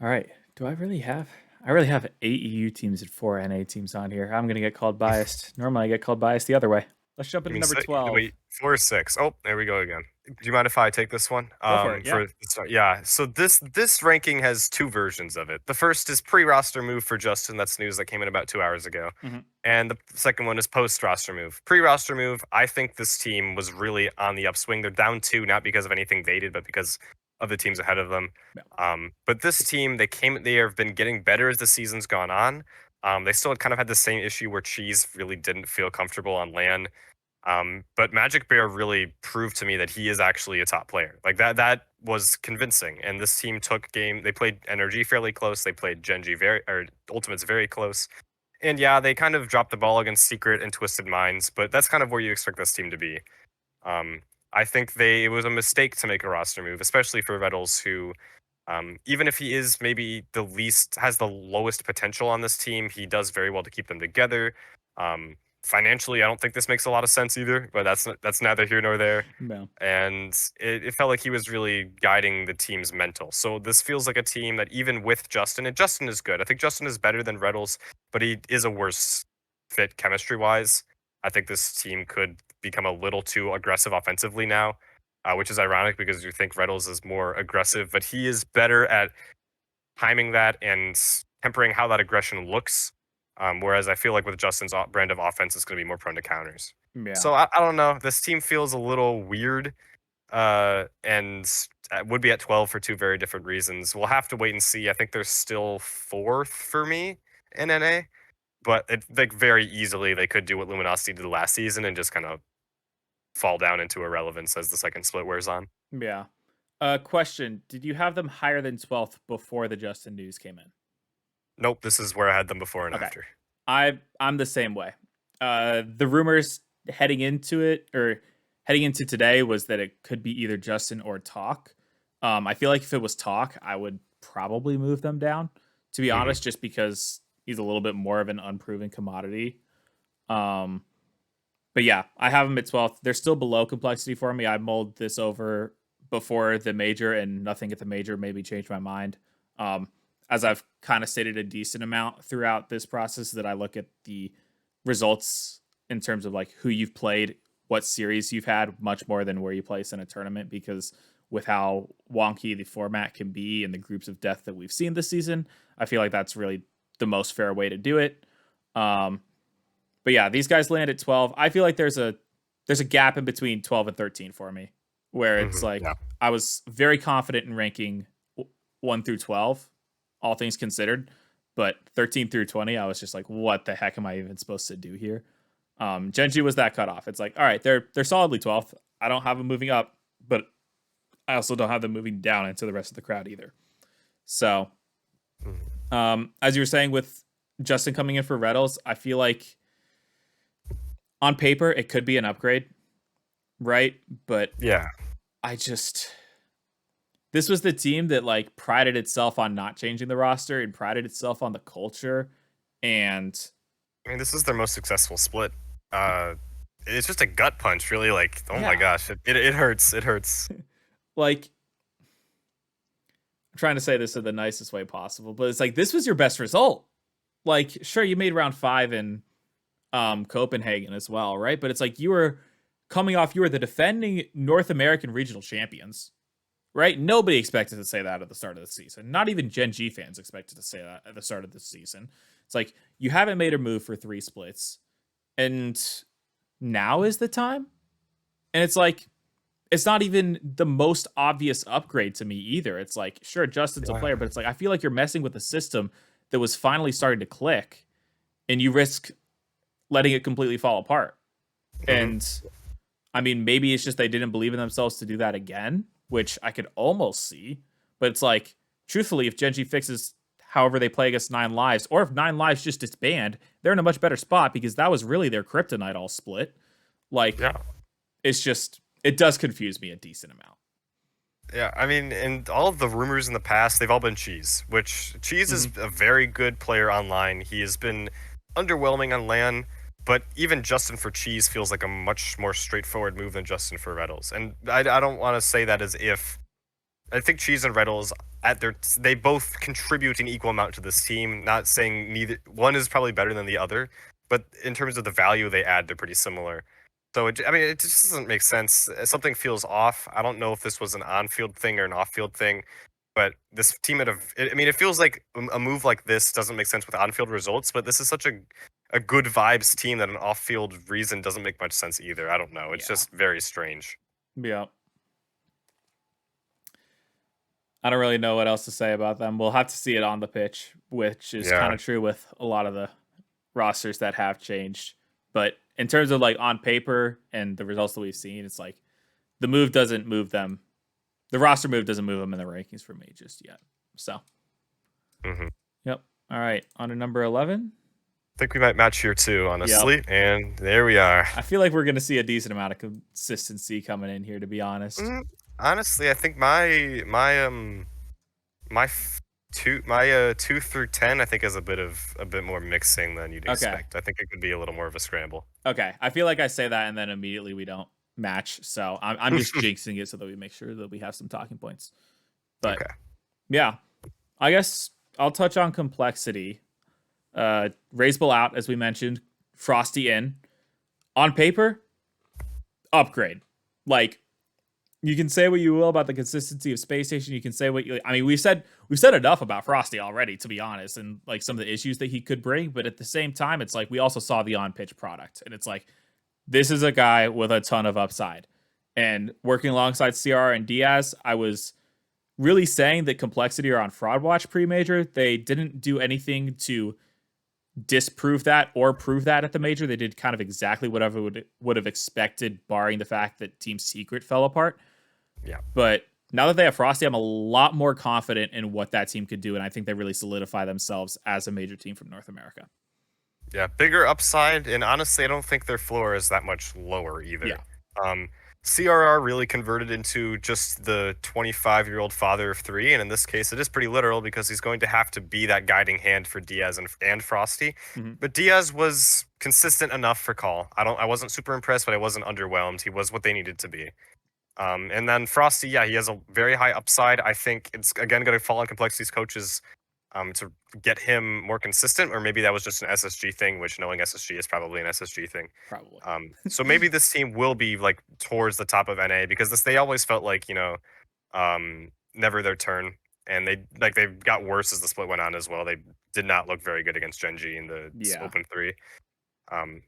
A: All right. Do I really have? I really have 8 EU teams and 4 NA teams on here. I'm gonna get called biased. Normally, I get called biased the other way. Let's jump
B: You
A: into
B: mean
A: number 12.
B: wait, 4 or 6? Oh, there we go again. Do you mind if I take this one?
A: Go for it. Yeah.
B: For the start, yeah. So this ranking has two versions of it. The first is pre-roster move for Justin. That's news that came in about 2 hours ago.
A: Mm-hmm.
B: And the second one is post-roster move. Pre-roster move, I think this team was really on the upswing. They're down 2, not because of anything they did, but because of the teams ahead of them.
A: Yeah.
B: But this team, they have been getting better as the season's gone on. They still kind of had the same issue where Cheese really didn't feel comfortable on LAN. But Magic Bear really proved to me that he is actually a top player. Like that was convincing. And this team they played Energy fairly close. They played Genji Ultimates very close. And yeah, they kind of dropped the ball against Secret and Twisted Minds, but that's kind of where you expect this team to be. I think it was a mistake to make a roster move, especially for Reddles, who even if he is maybe has the lowest potential on this team, he does very well to keep them together. Financially, I don't think this makes a lot of sense either, but that's neither here nor there.
A: No.
B: And it felt like he was really guiding the team's mental. So this feels like a team that even with Justin, and Justin is good. I think Justin is better than Reddles, but he is a worse fit chemistry-wise. I think this team could become a little too aggressive offensively now, which is ironic because you think Reddles is more aggressive, but he is better at timing that and tempering how that aggression looks. Whereas I feel like with Justin's brand of offense, it's going to be more prone to counters.
A: Yeah.
B: So I don't know. This team feels a little weird, and would be at 12 for two very different reasons. We'll have to wait and see. I think they're still 4th for me in NA, but like very easily they could do what Luminosity did last season and just kind of fall down into irrelevance as the second split wears on.
A: Yeah. Question: did you have them higher than 12th before the Justin news came in?
B: Nope, this is where I had them before and
A: Okay.
B: after.
A: I'm the same way. The rumors heading into today was that it could be either Justin or Talk. I feel like if it was Talk, I would probably move them down, to be honest, just because he's a little bit more of an unproven commodity. But yeah, I have him at 12th. They're still below complexity for me. I mulled this over before the major, and nothing at the major made me change my mind. As I've kind of stated a decent amount throughout this process, that I look at the results in terms of like who you've played, what series you've had, much more than where you place in a tournament, because with how wonky the format can be and the groups of death that we've seen this season, I feel like that's really the most fair way to do it. But yeah, these guys land at 12. I feel like there's a gap in between 12 and 13 for me, where it's I was very confident in ranking 1 through 12, all things considered, but 13 through 20, I was just like, what the heck am I even supposed to do here? Genji was that cutoff. It's like, all right, they're solidly 12th. I don't have them moving up, but I also don't have them moving down into the rest of the crowd either. So, as you were saying with Justin coming in for Reddles, I feel like on paper it could be an upgrade, right? But
B: yeah,
A: this was the team that like prided itself on not changing the roster and prided itself on the culture. And
B: I mean, this is their most successful split. It's just a gut punch, really. Like, oh my gosh, it hurts. It hurts.
A: Like, I'm trying to say this in the nicest way possible, but it's like, this was your best result. Like, sure, you made round 5 in Copenhagen as well, right? But it's like you were the defending North American regional champions. Right? Nobody expected to say that at the start of the season. Not even Gen G fans expected to say that at the start of the season. It's like, you haven't made a move for 3 splits, and now is the time? And it's like, it's not even the most obvious upgrade to me either. It's like, sure, Justin's a player, but it's like, I feel like you're messing with a system that was finally starting to click, and you risk letting it completely fall apart. And, I mean, maybe it's just they didn't believe in themselves to do that again, which I could almost see. But it's like, truthfully, if Genji fixes however they play against 9 Lives, or if 9 Lives just disband, they're in a much better spot, because that was really their kryptonite all split. Like, it's just, it does confuse me a decent amount.
B: Yeah, I mean, and all of the rumors in the past, they've all been Cheese, which Cheese is
A: Hmm.
B: a very good player online. He has been underwhelming on LAN, but even Justin for Cheese feels like a much more straightforward move than Justin for Reddles. And I don't want to say that as if I think Cheese and Reddles they both contribute an equal amount to this team. Not saying neither one is probably better than the other, but in terms of the value they add, they're pretty similar. So I mean, it just doesn't make sense. Something feels off. I don't know if this was an on-field thing or an off-field thing, but this team I mean, it feels like a move like this doesn't make sense with on-field results. But this is such a good vibes team that an off-field reason doesn't make much sense either. I don't know. It's
A: Yeah.
B: just very strange.
A: Yeah. I don't really know what else to say about them. We'll have to see it on the pitch, which is kind
B: Yeah.
A: of true with a lot of the rosters that have changed. But in terms of like on paper and the results that we've seen, it's like the move doesn't move them. The roster move doesn't move them in the rankings for me just yet. So,
B: Hmm.
A: yep. All right. On to number 11.
B: Think we might match here too,
A: Yep.
B: honestly. And there we are.
A: I feel like we're going to see a decent amount of consistency coming in here, to be honest.
B: Mm, honestly, I think my f- my 2 through 10, I think is a bit more mixing than you'd
A: Okay.
B: expect. I think it could be a little more of a scramble.
A: Okay. I feel like I say that and then immediately we don't match. So I'm just jinxing it so that we make sure that we have some talking points. But
B: Okay.
A: yeah, I guess I'll touch on complexity. Raisable out, as we mentioned, Frosty in. On paper, upgrade. Like, you can say what you will about the consistency of Space Station. You can say what you. I mean, we've said enough about Frosty already, to be honest, and like some of the issues that he could bring. But at the same time, it's like we also saw the on pitch product, and it's like this is a guy with a ton of upside. And working alongside CR and Diaz, I was really saying that complexity are on fraud watch pre-major. They didn't do anything to disprove that or prove that at the major. They did kind of exactly whatever would have expected, barring the fact that Team Secret fell apart.
B: Yeah.
A: But now that they have Frosty, I'm a lot more confident in what that team could do, and I think they really solidify themselves as a major team from North America.
B: Yeah, bigger upside, and honestly, I don't think their floor is that much lower
A: Yeah,
B: either. Um, CRR really converted into just the 25-year-old father of three, and in this case, it is pretty literal because he's going to have to be that guiding hand for Diaz and Frosty.
A: mm-hmm.
B: But Diaz was consistent enough for call. I wasn't super impressed, but I wasn't underwhelmed. He was what they needed to be. And then Frosty, yeah, he has a very high upside. I think it's again going to fall on Complexity's coaches to get him more consistent, or maybe that was just an SSG thing, which knowing SSG is probably an SSG thing.
A: Probably.
B: So maybe this team will be like towards the top of NA because they always felt like never their turn, and they got worse as the split went on as well. They did not look very good against Genji in the
A: Yeah,
B: open three. Um,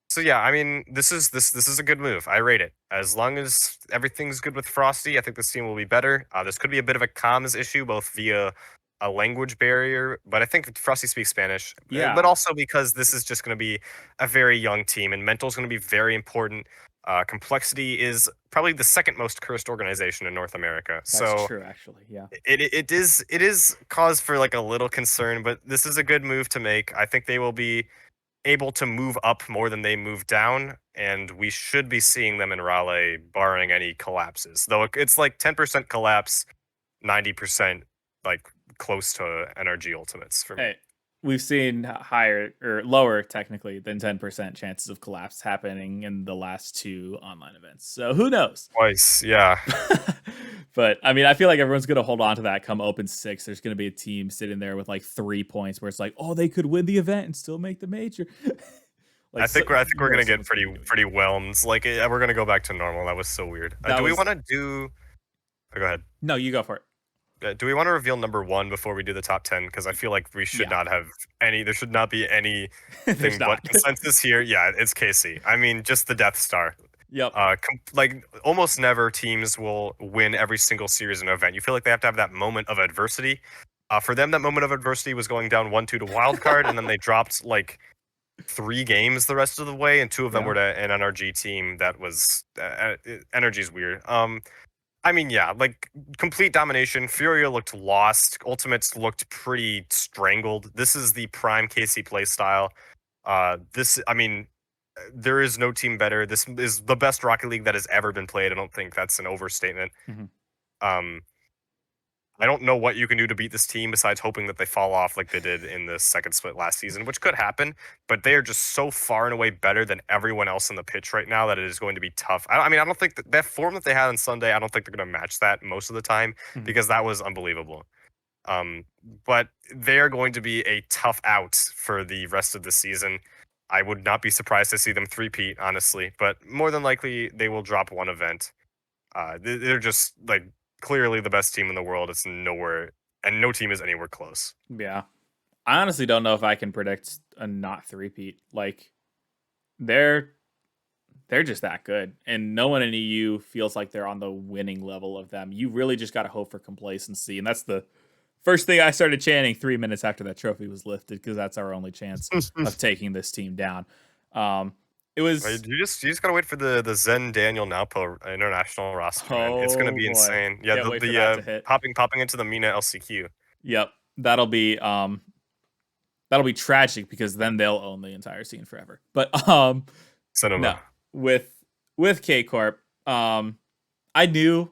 B: so yeah, I mean, this is a good move. I rate it. As long as everything's good with Frosty, I think this team will be better. This could be a bit of a comms issue, both via a language barrier, but I think Frosty speaks Spanish. But
A: yeah,
B: also because this is just going to be a very young team, and mental is going to be very important. Complexity is probably the second most cursed organization in North America,
A: that's
B: so
A: true. Actually, yeah,
B: it is cause for like a little concern. But this is a good move to make. I think they will be able to move up more than they move down, and we should be seeing them in Raleigh, barring any collapses. Though it's like 10% collapse, 90% like close to NRG ultimates for me.
A: hey, we've seen higher or lower technically than 10% chances of collapse happening in the last two online events. So who knows?
B: Twice, yeah.
A: But I mean, I feel like everyone's going to hold on to that come open six. There's going to be a team sitting there with like 3 points where it's like, oh, they could win the event and still make the major.
B: I
A: Like, so,
B: think we're I think
A: you
B: we're
A: know,
B: gonna get
A: someone's going to be doing
B: pretty whelmed. Like we're gonna go back to normal. That was so weird.
A: that.
B: Do we
A: Was
B: want to do? Go ahead.
A: no, you go for it.
B: Do we want to reveal number one before we do the top 10? Because I feel like we should
A: Yeah,
B: not have any. There should not be
A: there's
B: anything but
A: not.
B: consensus here. Yeah, it's KC. I mean, just the Death Star.
A: Yep.
B: Like almost never teams will win every single series in an event. You feel like they have to have that moment of adversity. For them, that moment of adversity was going down 1-2 to wild card, and then they dropped like 3 games the rest of the way, and 2 of them
A: Yeah.
B: were to an NRG team that was energy's weird. I mean, yeah, like complete domination. Furia looked lost. Ultimates looked pretty strangled. This is the prime KC play style. I mean, there is no team better. This is the best Rocket League that has ever been played. I don't think that's an overstatement.
A: Mhm.
B: I don't know what you can do to beat this team besides hoping that they fall off like they did in the second split last season, which could happen. But they are just so far and away better than everyone else on the pitch right now that it is going to be tough. I mean, I don't think that form that they had on Sunday, I don't think they're going to match that most of the time
A: Mhm.
B: because that was unbelievable. But they are going to be a tough out for the rest of the season. I would not be surprised to see them three-peat, honestly, but more than likely they will drop one event. They're just like clearly the best team in the world. It's nowhere, and no team is anywhere close.
A: Yeah. I honestly don't know if I can predict a not three-peat. Like, they're just that good, and no one in EU feels like they're on the winning level of them. You really just got to hope for complacency, and that's the first thing I started chanting 3 minutes after that trophy was lifted, because that's our only chance of taking this team down. It was
B: You just gotta wait for the Zen Daniel Naupo international roster, man. It's gonna
A: oh
B: be
A: boy,
B: insane. Yeah,
A: can't
B: the
A: wait for
B: the
A: that to hit.
B: popping into the Mina LCQ.
A: Yep, that'll be tragic, because then they'll own the entire scene forever. But no,
B: Cinema.
A: with K Corp, I knew,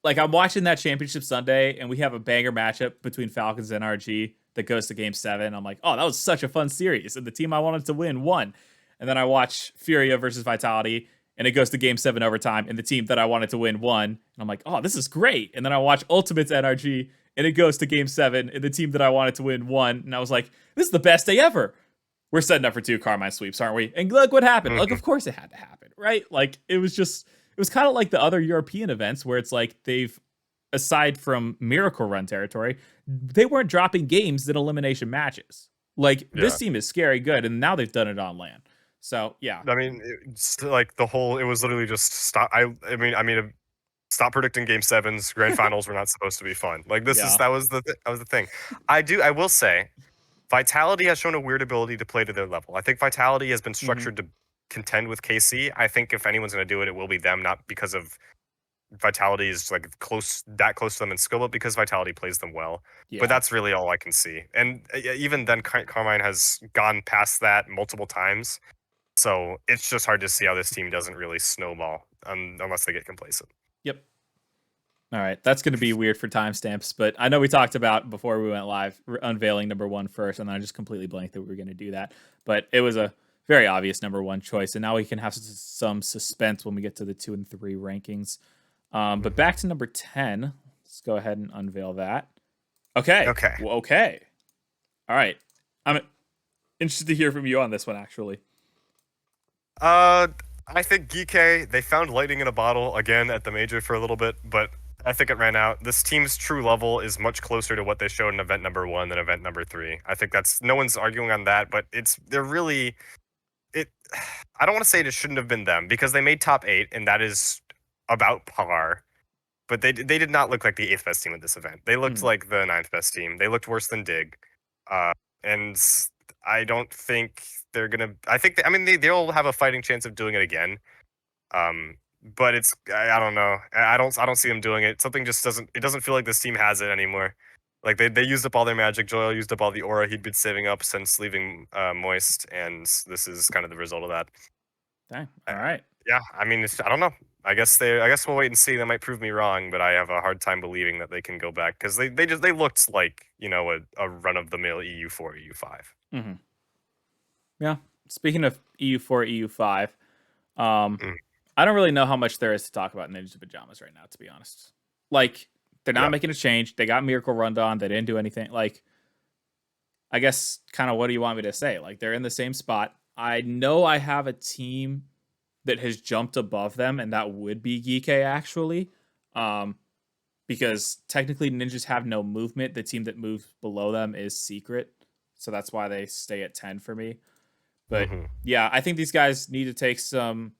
A: like, I'm watching that championship Sunday, and we have a banger matchup between Falcons and RG that goes to Game 7. I'm like, oh, that was such a fun series, and the team I wanted to win won. And then I watch Furia versus Vitality, and it goes to Game 7 overtime, and the team that I wanted to win won. And I'm like, oh, this is great. And then I watch Ultimates NRG, and it goes to Game 7, and the team that I wanted to win won. And I was like, this is the best day ever. We're setting up for 2 Carmine sweeps, aren't we? And look what happened. Like, of course it had to happen, right? Like, it was kind of like the other European events where it's like they've, aside from Miracle Run territory, they weren't dropping games in elimination matches. Like, this team is scary good, and now they've done it on LAN. So, yeah.
B: I mean, it's like it was literally just stop. Stop predicting Game 7s. Grand Finals were not supposed to be fun. Like that was the thing. I will say, Vitality has shown a weird ability to play to their level. I think Vitality has been structured to contend with KC. I think if anyone's going to do it, it will be them, not because of Vitality is like that close to them in skill, but because Vitality plays them well.
A: Yeah.
B: But that's really all I can see. And even then, Carmine has gone past that multiple times. So it's just hard to see how this team doesn't really snowball unless they get complacent.
A: Yep. All right, that's going to be weird for timestamps, but I know we talked about before we went live unveiling number 1 first, and then I just completely blanked that we were going to do that. But it was a very obvious number 1 choice, and now we can have some suspense when we get to the 2 and 3 rankings. But back to number 10. Let's go ahead and unveil that. Okay. Well, okay. All right. I'm interested to hear from you on this one, actually.
B: I think GK, they found lightning in a bottle again at the major for a little bit, but I think it ran out. This team's true level is much closer to what they showed in event number 1 than event number 3. I think no one's arguing on that, but they're really, I don't want to say it shouldn't have been them because they made top 8 and that is about par, but they did not look like the 8th best team at this event. They looked like the 9th best team. They looked worse than Dig. And I don't think they're gonna. I think they'll have a fighting chance of doing it again. But I don't know. I don't see them doing it. Something just doesn't. It doesn't feel like this team has it anymore. Like they used up all their magic. Joel used up all the aura he'd been saving up since leaving Moist, and this is kind of the result of that.
A: Dang. All right.
B: Yeah. I mean, I don't know. I guess we'll wait and see. They might prove me wrong, but I have a hard time believing that they can go back because they looked like a run of the mill EU4 EU5.
A: Mm-hmm. Yeah. Speaking of EU4 EU5, I don't really know how much there is to talk about Ninja Pajamas right now, to be honest. Like, they're not making a change. They got Miracle Run on. They didn't do anything. Like, I guess kind of what do you want me to say? Like, they're in the same spot. I know I have a team that has jumped above them, and that would be Geekay, actually. Because technically Ninjas have no movement. The team that moves below them is Secret. So that's why they stay at 10 for me. But yeah, I think these guys need to take some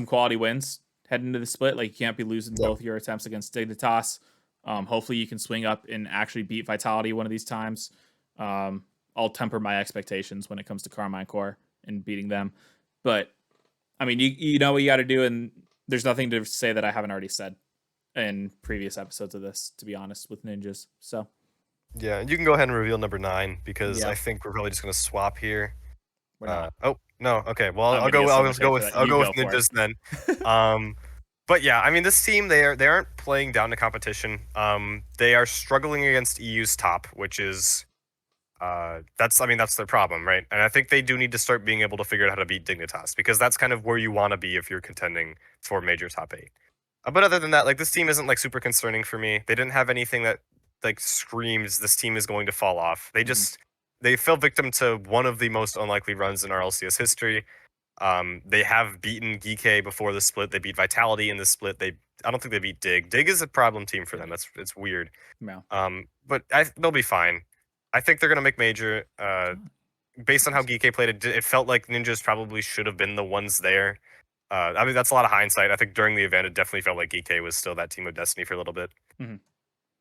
A: quality wins heading into the split. Like, you can't be losing both your attempts against Dignitas. Hopefully you can swing up and actually beat Vitality one of these times. I'll temper my expectations when it comes to Carmine Core and beating them. But I mean, you know what you got to do, and there's nothing to say that I haven't already said in previous episodes of this, to be honest, with Ninjas. So
B: yeah, you can go ahead and reveal number 9 because I think we're probably just gonna swap here. Oh no, okay. Well, I'll go with Ninjas then. But yeah, I mean, this team they aren't playing down to competition. They are struggling against EU's top, which is that's their problem, right? And I think they do need to start being able to figure out how to beat Dignitas because that's kind of where you want to be if you're contending for major top eight. But other than that, like this team isn't like super concerning for me. They didn't have anything that like screams this team is going to fall off.
A: Mhm.
B: They fell victim to one of the most unlikely runs in our LCS history. They have beaten Geek before the split. They beat Vitality in the split. I don't think they beat Dig. Dig is a problem team for them. It's weird.
A: No.
B: But they'll be fine. I think they're gonna make major. Based on how Geek played, it felt like Ninjas probably should have been the ones there. I mean, that's a lot of hindsight. I think during the event, it definitely felt like Geek was still that team of destiny for a little bit.
A: Mhm.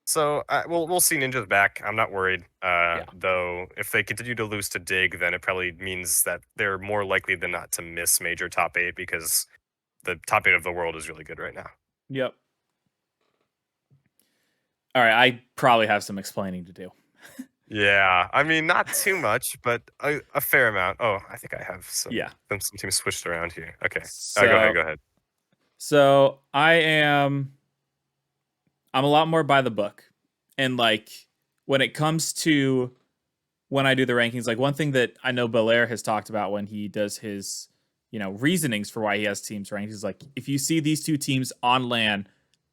B: So we'll see Ninjas back. I'm not worried.
A: Yeah.
B: Though if they continue to lose to Dig, then it probably means that they're more likely than not to miss major top eight because the top eight of the world is really good right now.
A: Yep. All right. I probably have some explaining to do.
B: Yeah, I mean, not too much, but a fair amount. Oh, I think I have
A: Yeah.
B: some teams switched around here. Okay, go ahead,
A: So,
B: go ahead.
A: so I'm a lot more by the book. And like when it comes to when I do the rankings, like one thing that I know Belair has talked about when he does his, reasonings for why he has teams ranked is like if you see these two teams on LAN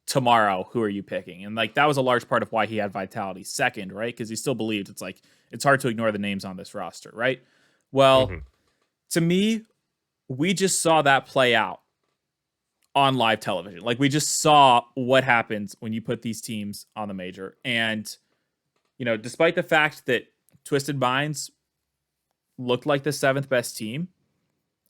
A: tomorrow, who are you picking? And like that was a large part of why he had Vitality second, right? Because he still believed it's hard to ignore the names on this roster, right? Well,
B: Hmm.
A: to me, we just saw that play out on live television. Like we just saw what happens when you put these teams on the major. And, despite the fact that Twisted Minds looked like the seventh best team,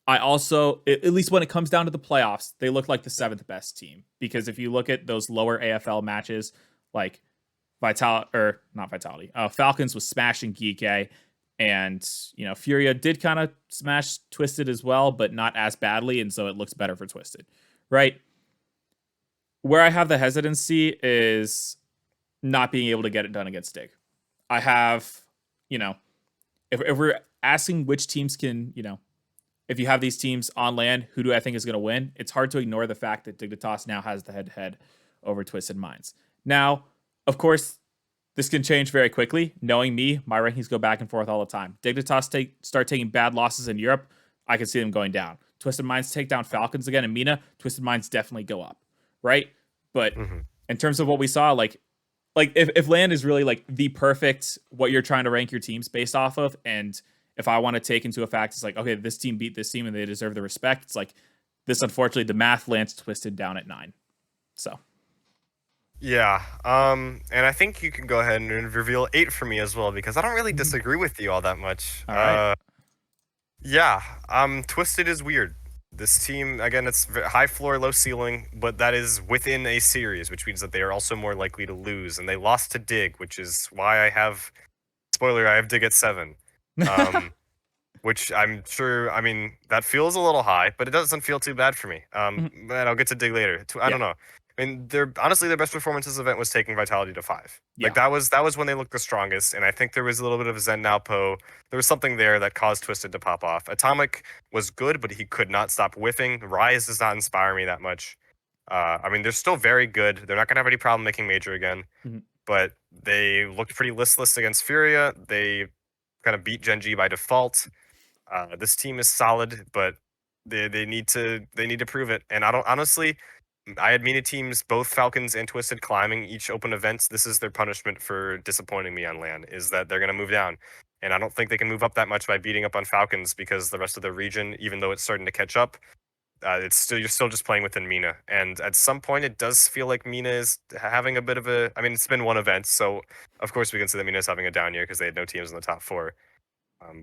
A: I also, at least when it comes down to the playoffs, they look like the seventh best team. Because if you look at those lower AFL matches, like Falcons was smashing Geek, and Furia did kind of smash Twisted as well, but not as badly, and so it looks better for Twisted, right? Where I have the hesitancy is not being able to get it done against Dig. I have, if we're asking which teams can, if you have these teams on LAN, who do I think is going to win? It's hard to ignore the fact that Dignitas now has the head-to-head over Twisted Minds. Now, of course, this can change very quickly. Knowing me, my rankings go back and forth all the time. Dignitas start taking bad losses in Europe, I can see them going down. Twisted Minds take down Falcons again in MENA, Twisted Minds definitely go up, right? But
B: Hmm.
A: in terms of what we saw, like if LAN is really like the perfect what you're trying to rank your teams based off of, and if I want to take into a fact, it's like, okay, this team beat this team and they deserve the respect. It's like this, unfortunately, the math lands Twisted down at 9. So
B: Yeah, and I think you can go ahead and reveal 8 for me as well because I don't really disagree with you all that much.
A: all right.
B: Yeah, Twisted is weird. This team, again, it's high floor, low ceiling, but that is within a series, which means that they are also more likely to lose. And they lost to Dig, which is why I have, spoiler, I have Dig at 7. Um, which I'm sure, I mean, that feels a little high, but it doesn't feel too bad for me. And I'll get to Dig later. I
A: Yeah.
B: don't know. I mean, their best performance this event was taking Vitality to 5. Like
A: Yeah.
B: that was when they looked the strongest, and I think there was a little bit of Zen Nalpo. There was something there that caused Twisted to pop off. Atomic was good, but he could not stop whiffing. Rise does not inspire me that much. I mean, they're still very good. They're not gonna have any problem making major again,
A: Mhm.
B: but they looked pretty listless against Furia. They kind of beat Gen G by default. This team is solid, but they need to prove it. And I don't honestly. I had MENA teams, both Falcons and Twisted, climbing each open events. This is their punishment for disappointing me on LAN, is that they're going to move down. And I don't think they can move up that much by beating up on Falcons because the rest of the region, even though it's starting to catch up, you're still just playing within MENA. And at some point, it does feel like MENA is having a bit of a. I mean, it's been one event, so of course we can say that MENA is having a down year because they had no teams in the top 4.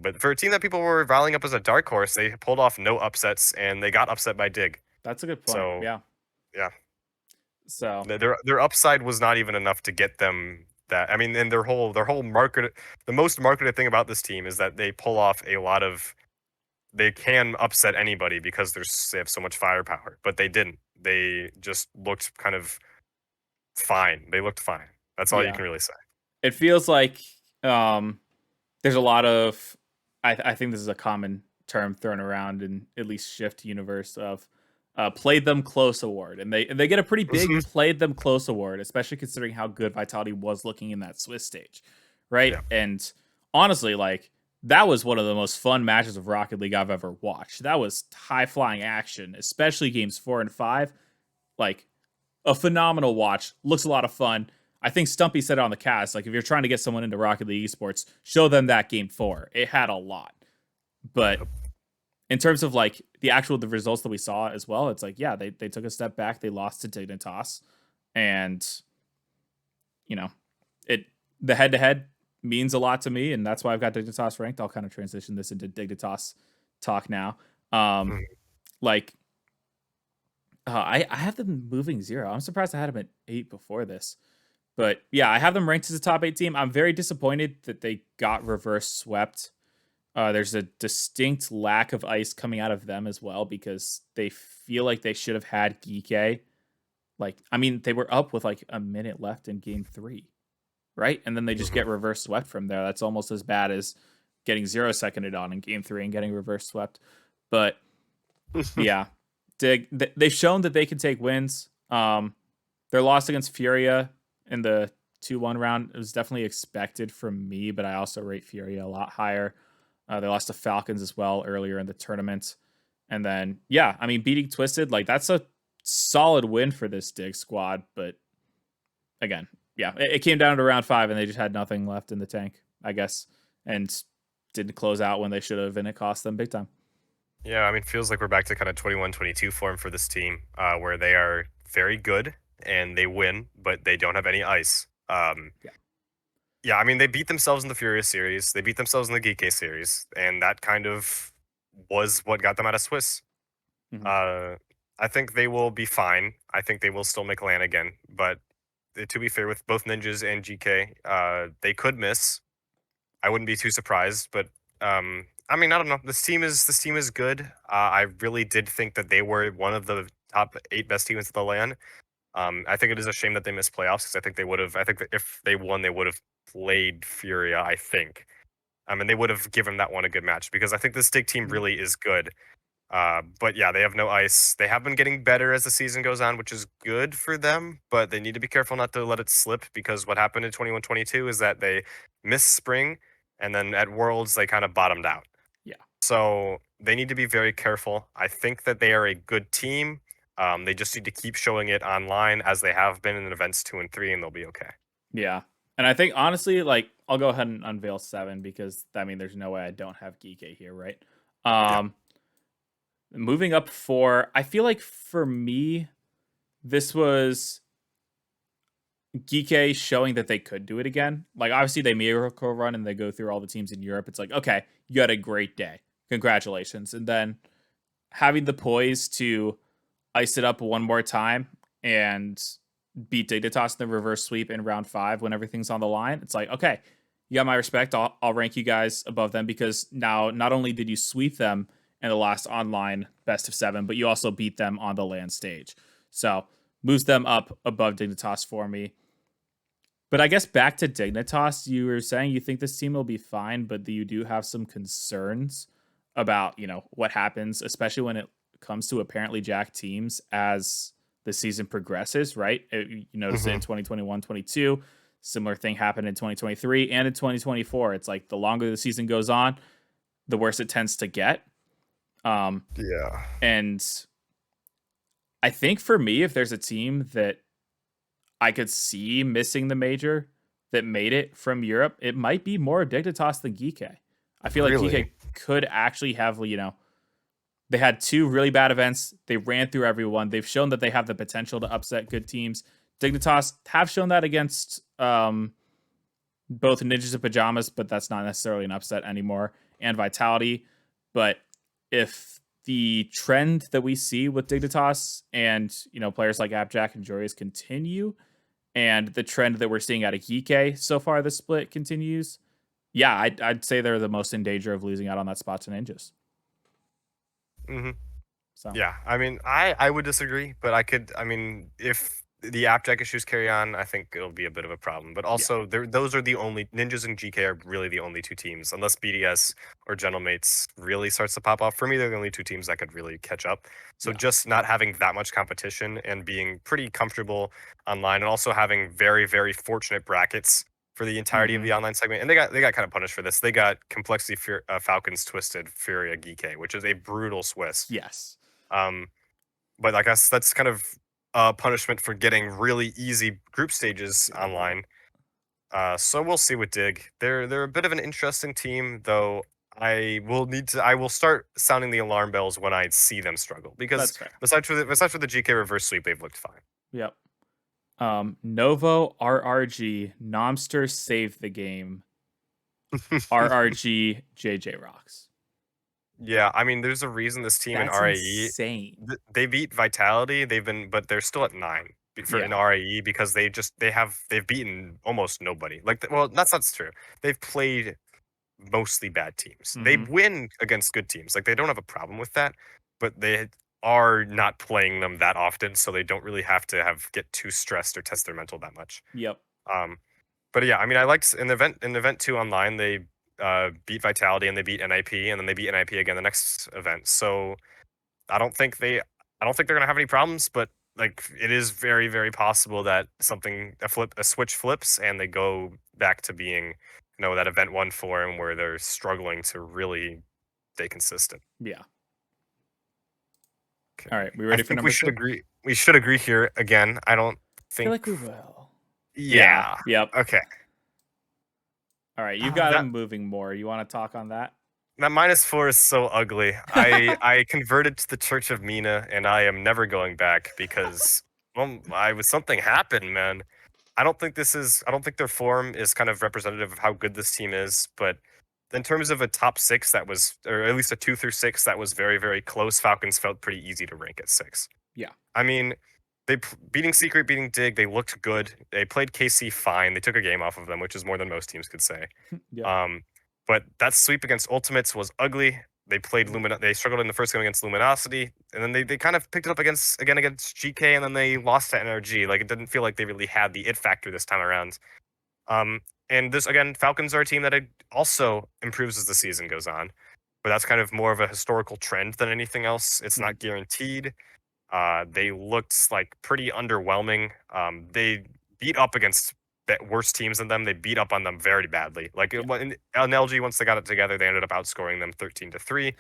B: But for a team that people were riling up as a dark horse, they pulled off no upsets and they got upset by Dig.
A: That's a good point.
B: So
A: Yeah.
B: yeah.
A: So
B: Their upside was not even enough to get them that. I mean, and their whole market, the most marketed thing about this team is that they pull off a lot of. They can upset anybody because they have so much firepower, but they didn't. They just looked kind of fine. They looked fine. That's all you
A: yeah,
B: can really say.
A: it feels like there's a lot of. I think this is a common term thrown around in at least Shift universe of played them close award, and they get a pretty big played them close award, especially considering how good Vitality was looking in that Swiss stage, right?
B: Yeah.
A: And honestly, like that was one of the most fun matches of Rocket League I've ever watched. That was high flying action, especially games 4 and 5. Like a phenomenal watch. Looks a lot of fun. I think Stumpy said it on the cast. Like if you're trying to get someone into Rocket League esports, show them that game 4. It had a lot, but in terms of like the results that we saw as well, it's like, yeah, they took a step back. They lost to Dignitas, and you know, the head to head means a lot to me, and that's why I've got Dignitas ranked. I'll kind of transition this into Dignitas talk now. Like, I have them moving 0. I'm surprised I had them at 8 before this, but yeah, I have them ranked as a top 8 team. I'm very disappointed that they got reverse swept. There's a distinct lack of ice coming out of them as well because they feel like they should have had Geeke. Like, I mean, they were up with like a minute left in game 3, right? And then they just get reverse swept from there. That's almost as bad as getting 0-seconded on in game 3 and getting reverse swept. But yeah, they've shown that they can take wins. Their loss against Furia in the 2-1 round was definitely expected from me, but I also rate Furia a lot higher. They lost to Falcons as well earlier in the tournament. And then, yeah, I mean, beating Twisted, like that's a solid win for this Dig squad. But again, yeah, it came down to round 5 and they just had nothing left in the tank, I guess, and didn't close out when they should have, and it cost them big time.
B: Yeah, I mean, feels like we're back to kind of 21-22 form for this team, where they are very good and they win, but they don't have any ice. Yeah, I mean, they beat themselves in the Furious series. They beat themselves in the Geeke series, and that kind of was what got them out of Swiss. I think they will be fine. I think they will still make LAN again, but to be fair, with both Ninjas and GK, they could miss. I wouldn't be too surprised, but I mean, I don't know. This team is good. I really did think that they were one of the top 8 best teams at the LAN. I think it is a shame that they missed playoffs because I think they would have. I think that if they won, they would have played Furia. I think. I mean, they would have given that one a good match because I think this Dig team really is good. But yeah, they have no ice. They have been getting better as the season goes on, which is good for them. But they need to be careful not to let it slip because what happened in 21-22 is that they missed spring, and then at Worlds they kind of bottomed out.
A: Yeah.
B: So they need to be very careful. I think that they are a good team. They just need to keep showing it online as they have been in events 2 and 3, and they'll be okay.
A: Yeah. And I think honestly, like I'll go ahead and unveil 7 because I mean there's no way I don't have Geeke here, right? Moving up 4, I feel like for me, this was Geeke showing that they could do it again. Like obviously they miracle run and they go through all the teams in Europe. It's like, okay, you had a great day. Congratulations. And then having the poise to ice it up one more time and beat Dignitas in the reverse sweep in round 5 when everything's on the line. It's like, okay, you got my respect. I'll rank you guys above them because now not only did you sweep them in the last online best of 7, but you also beat them on the LAN stage. So moves them up above Dignitas for me. But I guess back to Dignitas, you were saying you think this team will be fine, but you do have some concerns about, what happens, especially when it comes to apparently jack teams as the season progresses, right? You notice it in 2021, 22. Similar thing happened in 2023 and in 2024. It's like the longer the season goes on, the worse it tends to get.
B: Yeah.
A: And I think for me, if there's a team that I could see missing the major that made it from Europe, it might be more Dignitas than Geeke. I feel like Geeke could actually have, they had 2 really bad events. They ran through everyone. They've shown that they have the potential to upset good teams. Dignitas have shown that against both Ninjas and Pajamas, but that's not necessarily an upset anymore, and Vitality. But if the trend that we see with Dignitas and, players like Abjack and Joreuz continue, and the trend that we're seeing out of Geeke so far this split continues, yeah, I'd say they're the most in danger of losing out on that spot to Ninjas.
B: So yeah, I mean, I would disagree, but if the AppJack issues carry on, I think it'll be a bit of a problem. But also, those are the only Ninjas and GK are really the only two teams, unless BDS or General Mates really starts to pop off. For me, they're the only two teams that could really catch up. So just not having that much competition and being pretty comfortable online, and also having very, very fortunate brackets for the entirety of the online segment. And they got kind of punished for this. They got Complexity Falcons Twisted Furia GK, which is a brutal Swiss.
A: Yes.
B: But I guess that's kind of punishment for getting really easy group stages online. So we'll see with Dig. They're a bit of an interesting team, though. I will start sounding the alarm bells when I see them struggle, because besides for the GK reverse sweep, they've looked fine.
A: Yep. Novo, RRG, Nomster saved the game. RRG, JJ Rocks.
B: Yeah, I mean, there's a reason this team in RAE,
A: insane.
B: They beat Vitality. But they're still at 9 in RAE because they've beaten almost nobody. Well, that's not true. They've played mostly bad teams. They win against good teams. Like, they don't have a problem with that, but they are not playing them that often, so they don't really have to get too stressed or test their mental that much.
A: Yep.
B: But yeah, I mean, I liked in event 2 online, they beat Vitality and they beat NIP, and then they beat NIP again the next event. So I don't think they're gonna have any problems, but like, it is very, very possible that a switch flips and they go back to being, that event 1 form where they're struggling to really stay consistent.
A: Yeah. Okay. All right, we ready for number 2?
B: We should agree here again. I don't think.
A: I feel like we will.
B: Yeah.
A: Yep.
B: Okay.
A: All right, you've got them moving more. You want to talk on that?
B: That -4 is so ugly. I converted to the Church of Mina, and I am never going back because something happened, man. I don't think their form is kind of representative of how good this team is, but in terms of a top 6 that was, or at least a 2 through 6 that was very, very close, Falcons felt pretty easy to rank at 6.
A: Yeah.
B: I mean, beating Secret, beating Dig, they looked good. They played KC fine. They took a game off of them, which is more than most teams could say. But that sweep against Ultimates was ugly. They played They struggled in the first game against Luminosity, and then they kind of picked it up against GK, and then they lost to NRG. Like, it didn't feel like they really had the it factor this time around. And this, again, Falcons are a team that also improves as the season goes on, but that's kind of more of a historical trend than anything else. It's not guaranteed. They looked like pretty underwhelming. They beat up against worse teams than them. They beat up on them very badly. Like, in LG, once they got it together, they ended up outscoring them 13-3.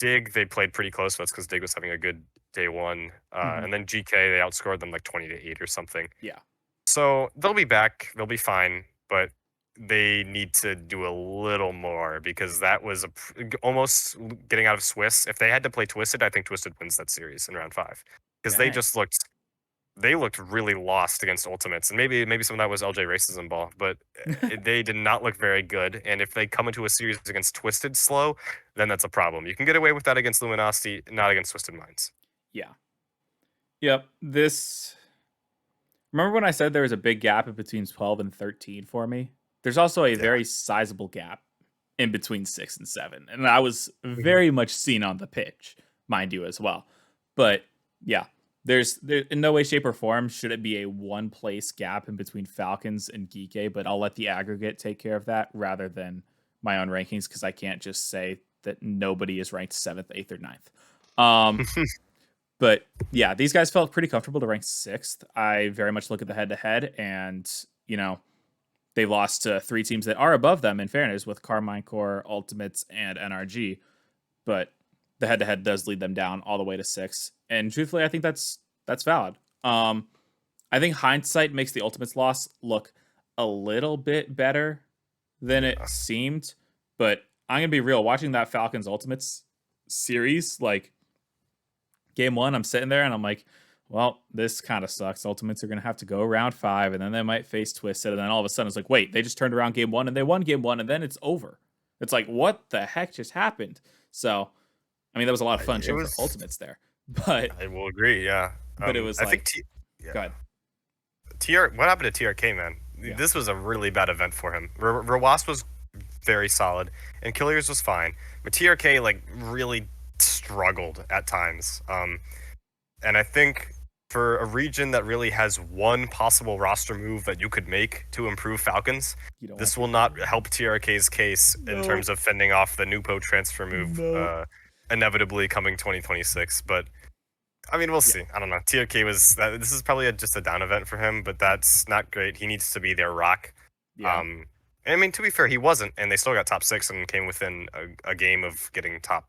B: Dig, they played pretty close. That's because Dig was having a good day 1. And then GK, they outscored them like 20-8 or something.
A: Yeah.
B: So they'll be back. They'll be fine. But they need to do a little more, because that was almost getting out of Swiss. If they had to play Twisted, I think Twisted wins that series in round 5, because they just looked really lost against Ultimates, and maybe some of that was LJ racism ball, but they did not look very good. And if they come into a series against Twisted slow, then that's a problem. You can get away with that against Luminosity, not against Twisted Minds.
A: Yeah. Yep. Remember when I said there was a big gap in between 12 and 13 for me? There's also a very sizable gap in between 6 and 7. And I was very much seen on the pitch, mind you, as well. But yeah, there's in no way, shape, or form should it be a 1-place gap in between Falcons and Geeky, but I'll let the aggregate take care of that rather than my own rankings, because I can't just say that nobody is ranked 7th, 8th, or 9th. But yeah, these guys felt pretty comfortable to rank 6th. I very much look at the head-to-head, and, they lost to 3 teams that are above them, in fairness, with Carmine Core, Ultimates, and NRG. But the head-to-head does lead them down all the way to 6. And truthfully, I think that's valid. I think hindsight makes the Ultimates loss look a little bit better than it seemed. But I'm going to be real. Watching that Falcons Ultimates series, like, game 1, I'm sitting there and I'm like, well, this kind of sucks. Ultimates are going to have to go round 5, and then they might face Twisted. And then all of a sudden it's like, wait, they just turned around game 1 and they won game 1, and then it's over. It's like, what the heck just happened? So, I mean, that was a lot of fun cheering for Ultimates there. But
B: I will agree, yeah.
A: But it was
B: I
A: like,
B: think
A: go ahead.
B: What happened to TRK, man? Yeah. This was a really bad event for him. Rawasp was very solid, and Killiers was fine. But TRK, like, really struggled at times. And I think for a region that really has one possible roster move that you could make to improve Falcons,
A: You don't want
B: this
A: to.
B: will not help TRK's case in
A: No.
B: terms of fending off the Nupo transfer move
A: No.
B: inevitably coming 2026. But I mean, we'll
A: Yeah.
B: see. I don't know. TRK was this is probably just a down event for him, but that's not great. He needs to be their rock.
A: Yeah.
B: I mean, to be fair, he wasn't, and they still got top 6 and came within a game of getting top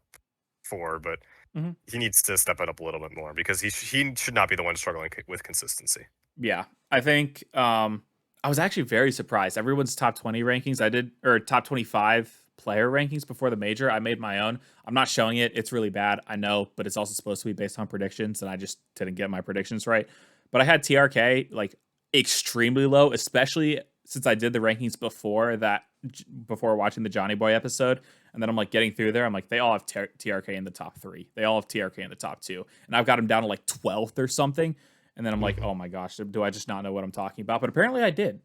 B: 4. But
A: Mhm.
B: he needs to step it up a little bit more because he should not be the one struggling with consistency.
A: Yeah. I think I was actually very surprised. Everyone's top 20 rankings I did, or top 25 player rankings before the major. I made my own. I'm not showing it. It's really bad. I know, but it's also supposed to be based on predictions, and I just didn't get my predictions right. But I had TRK like extremely low, especially since I did the rankings before watching the Johnny Boy episode. And then I'm like getting through there. I'm like, they all have TRK in the top 3. They all have TRK in the top 2. And I've got them down to like 12th or something. And then I'm like, oh my gosh, do I just not know what I'm talking about? But apparently I did.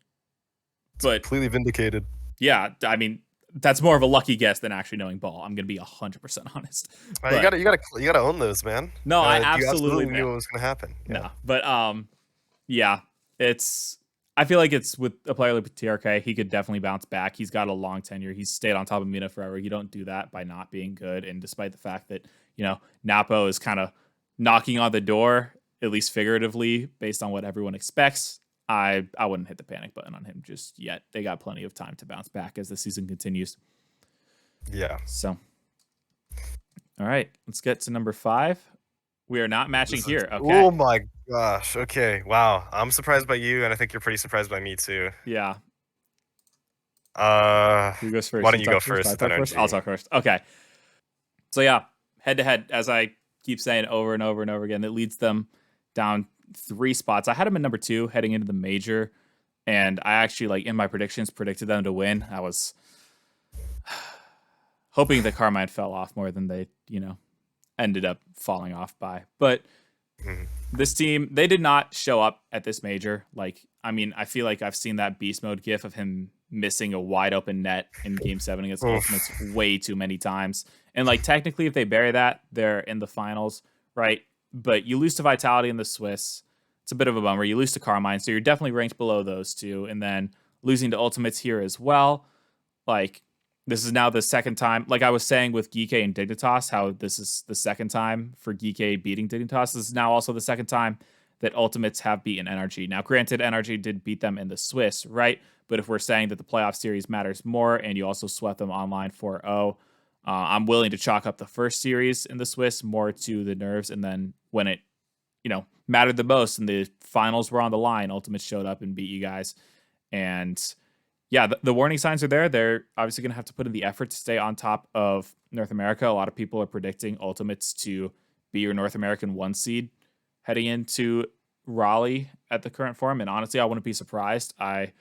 A: But
B: completely vindicated.
A: yeah, I mean, that's more of a lucky guess than actually knowing ball. I'm gonna be 100% honest.
B: You gotta own those, man.
A: No, I
B: you
A: absolutely
B: knew what was gonna happen. Yeah.
A: No, but yeah, it's. I feel like it's with a player like TRK, he could definitely bounce back. He's got a long tenure. He's stayed on top of Mina forever. You don't do that by not being good. And despite the fact that Napo is kind of knocking on the door, at least figuratively, based on what everyone expects, I wouldn't hit the panic button on him just yet. They got plenty of time to bounce back as the season continues.
B: Yeah.
A: So, all right, let's get to number 5. We are not matching here. Okay.
B: Oh my gosh. Okay. Wow. I'm surprised by you, and I think you're pretty surprised by me too.
A: Yeah. Who goes first?
B: Why don't you go first?
A: I'll talk first. Okay. So yeah, head to head, as I keep saying over and over and over again, it leads them down 3 spots. I had them in number 2 heading into the major, and I actually, like, in my predictions, predicted them to win. I was hoping that Carmine fell off more than they, ended up falling off by. But this team, they did not show up at this major. Like, I mean, I feel like I've seen that beast mode gif of him missing a wide open net in game 7 against Ultimates way too many times. And like, technically, if they bury that, they're in the finals, right? But you lose to Vitality in the Swiss. It's a bit of a bummer. You lose to Carmine, so you're definitely ranked below those two. And then losing to Ultimates here as well. Like, this is now the second time, like I was saying with Geeke and Dignitas, how this is the second time for Geeke beating Dignitas. This is now also the second time that Ultimates have beaten NRG. Now, granted, NRG did beat them in the Swiss, right? But if we're saying that the playoff series matters more and you also swept them online 4-0, I'm willing to chalk up the first series in the Swiss more to the nerves. And then when it, mattered the most and the finals were on the line, Ultimates showed up and beat you guys. And yeah, the warning signs are there. They're obviously going to have to put in the effort to stay on top of North America. A lot of people are predicting Ultimates to be your North American 1 seed heading into Raleigh at the current form. And honestly, I wouldn't be surprised. I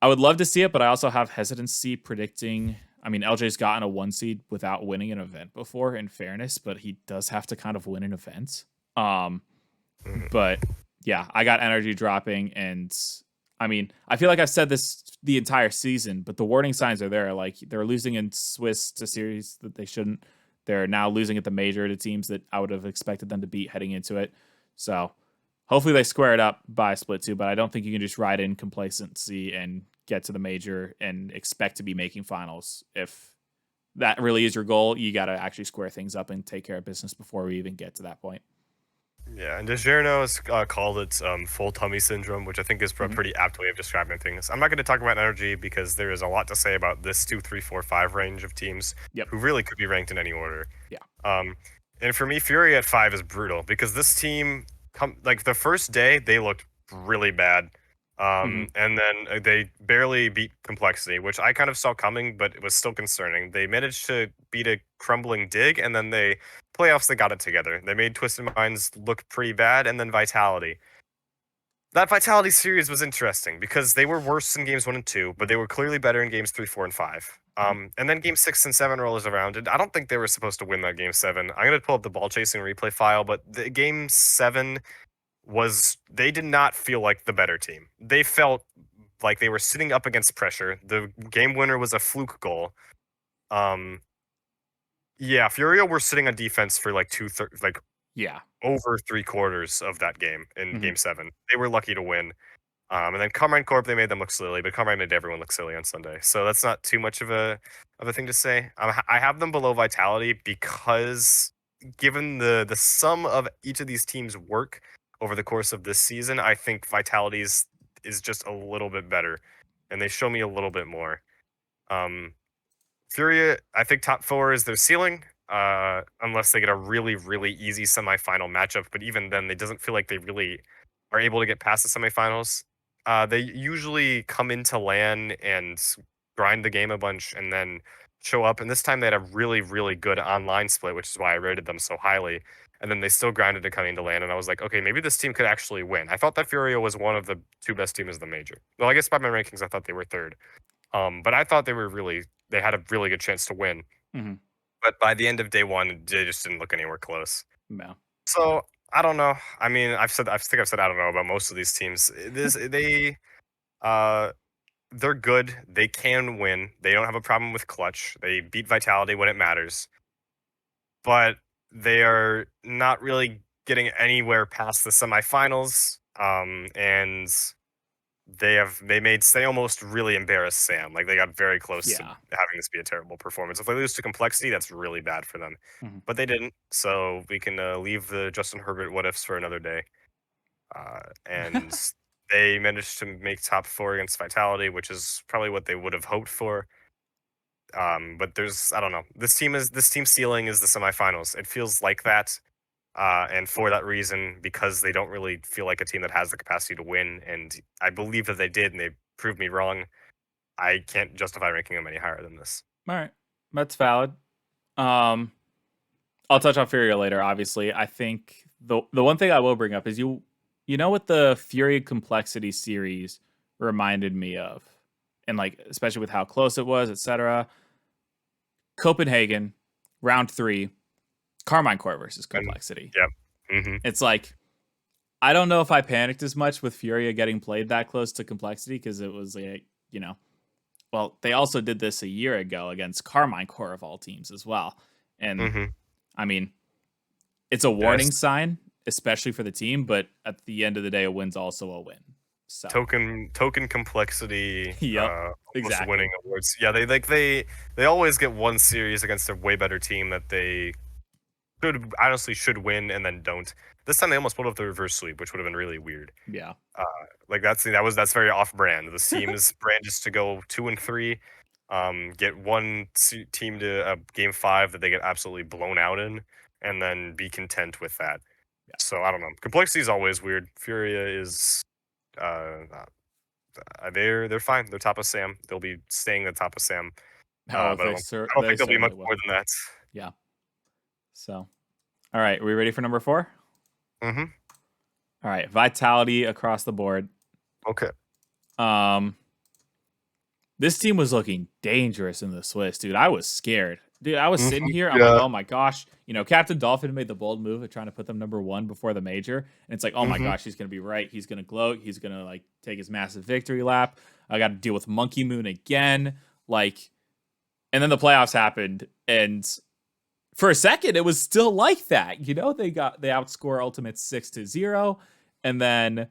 A: would love to see it, but I also have hesitancy predicting. I mean, LJ's gotten a 1 seed without winning an event before, in fairness, but he does have to kind of win an event. But yeah, I got energy dropping, and I mean, I feel like I've said this the entire season, but the warning signs are there. Like, they're losing in Swiss to series that they shouldn't. They're now losing at the major to teams that I would have expected them to beat heading into it. So hopefully they square it up by split 2, but I don't think you can just ride in complacency and get to the major and expect to be making finals. If that really is your goal, you got to actually square things up and take care of business before we even get to that point.
B: Yeah, and DeGerno has called it full tummy syndrome, which I think is a pretty apt way of describing things. I'm not going to talk about energy because there is a lot to say about this 2, 3, 4, 5 range of teams who really could be ranked in any order.
A: Yeah.
B: And for me, Fury at 5 is brutal because this team, like the first day, they looked really bad. And then they barely beat Complexity, which I kind of saw coming, but it was still concerning. They managed to beat a crumbling Dig, and then playoffs, they got it together. They made Twisted Minds look pretty bad, and then Vitality. That Vitality series was interesting because they were worse in games 1 and 2, but they were clearly better in games 3, 4, and 5. And then game 6 and 7 rolls around, and I don't think they were supposed to win that game 7. I'm going to pull up the ball chasing replay file, but the game 7 they did not feel like the better team. They felt like they were sitting up against pressure. The game winner was a fluke goal. Yeah, Furio were sitting on defense for like
A: Yeah.
B: over 3/4 of that game in
A: Hmm.
B: Game 7. They were lucky to win. And then Carmine Corp, they made them look silly, but Carmine made everyone look silly on Sunday. So that's not too much of a thing to say. I have them below Vitality because given the sum of each of these teams' work over the course of this season, I think Vitality's is just a little bit better, and they show me a little bit more. Um, Furia, I think top four is their ceiling, unless they get a really, really easy semifinal matchup. But even then, it doesn't feel like they really are able to get past the semifinals. They usually come into LAN and grind the game a bunch and then show up. And this time they had a really, really good online split, which is why I rated them so highly. And then they still grinded to come into LAN. And I was like, okay, maybe this team could actually win. I thought that Furia was one of the two best teams in the major. Well, I guess by my rankings, I thought they were third. But I thought they had a really good chance to win.
A: Hmm.
B: But by the end of day one, they just didn't look anywhere close.
A: No.
B: So I don't know. I mean, I think I've said I don't know about most of these teams. Uh, they're good. They can win. They don't have a problem with clutch. They beat Vitality when it matters. But they are not really getting anywhere past the semifinals. And they almost really embarrassed Sam. Like they got very close to
A: Yeah.
B: having this be a terrible performance. If they lose to Complexity, that's really bad for them.
A: Hmm.
B: But they didn't, so we can leave the Justin Herbert what ifs for another day. And they managed to make top four against Vitality, which is probably what they would have hoped for. But I don't know. This team's ceiling is the semifinals. It feels like that. And for that reason, because they don't really feel like a team that has the capacity to win, and I believe that they did, and they proved me wrong, I can't justify ranking them any higher than this.
A: All right. That's valid. Um, I'll touch on Furia later, obviously. I think the one thing I will bring up is you know what the Fury Complexity series reminded me of? And like especially with how close it was, etc. Copenhagen, round 3, Carmine Core versus
B: And
A: Complexity.
B: yeah, hmm
A: It's like I don't know if I panicked as much with Furia getting played that close to Complexity because it was like, well, they also did this a year ago against Carmine Core of all teams as well. And
B: hmm
A: I mean, it's a
B: yes,
A: warning sign, especially for the team, but at the end of the day, a win's also a win. So,
B: token complexity,
A: yep,
B: almost
A: exactly.
B: winning awards. Yeah, they always get one series against a way better team that they should win and then don't. This time they almost pulled off the reverse sweep, which would have been really weird.
A: Yeah.
B: Uh, like that's very off brand. The team's brand is to go 2-3, get one team to game 5 that they get absolutely blown out in, and then be content with that.
A: Yeah.
B: So I don't know. Complexity is always weird. Furia is they're fine. They're top of Sam. They'll be staying the top of Sam.
A: Oh,
B: But I don't
A: they
B: think they'll be much
A: certainly
B: more
A: will.
B: than that.
A: Yeah. So, all right, are we ready for number 4?
B: Hmm.
A: All right, Vitality across the board.
B: Okay.
A: Um, this team was looking dangerous in the Swiss, dude. I was scared. Dude, I was sitting here. I'm like,
B: Yeah.
A: oh my gosh. Captain Dolphin made the bold move of trying to put them number 1 before the major. And it's like, oh my
B: Hmm.
A: gosh, he's going to be right. He's going to gloat. He's going to like take his massive victory lap. I got to deal with Monkey Moon again. Like, and then the playoffs happened. And for a second, it was still like that. They outscore Ultimates 6-0. And then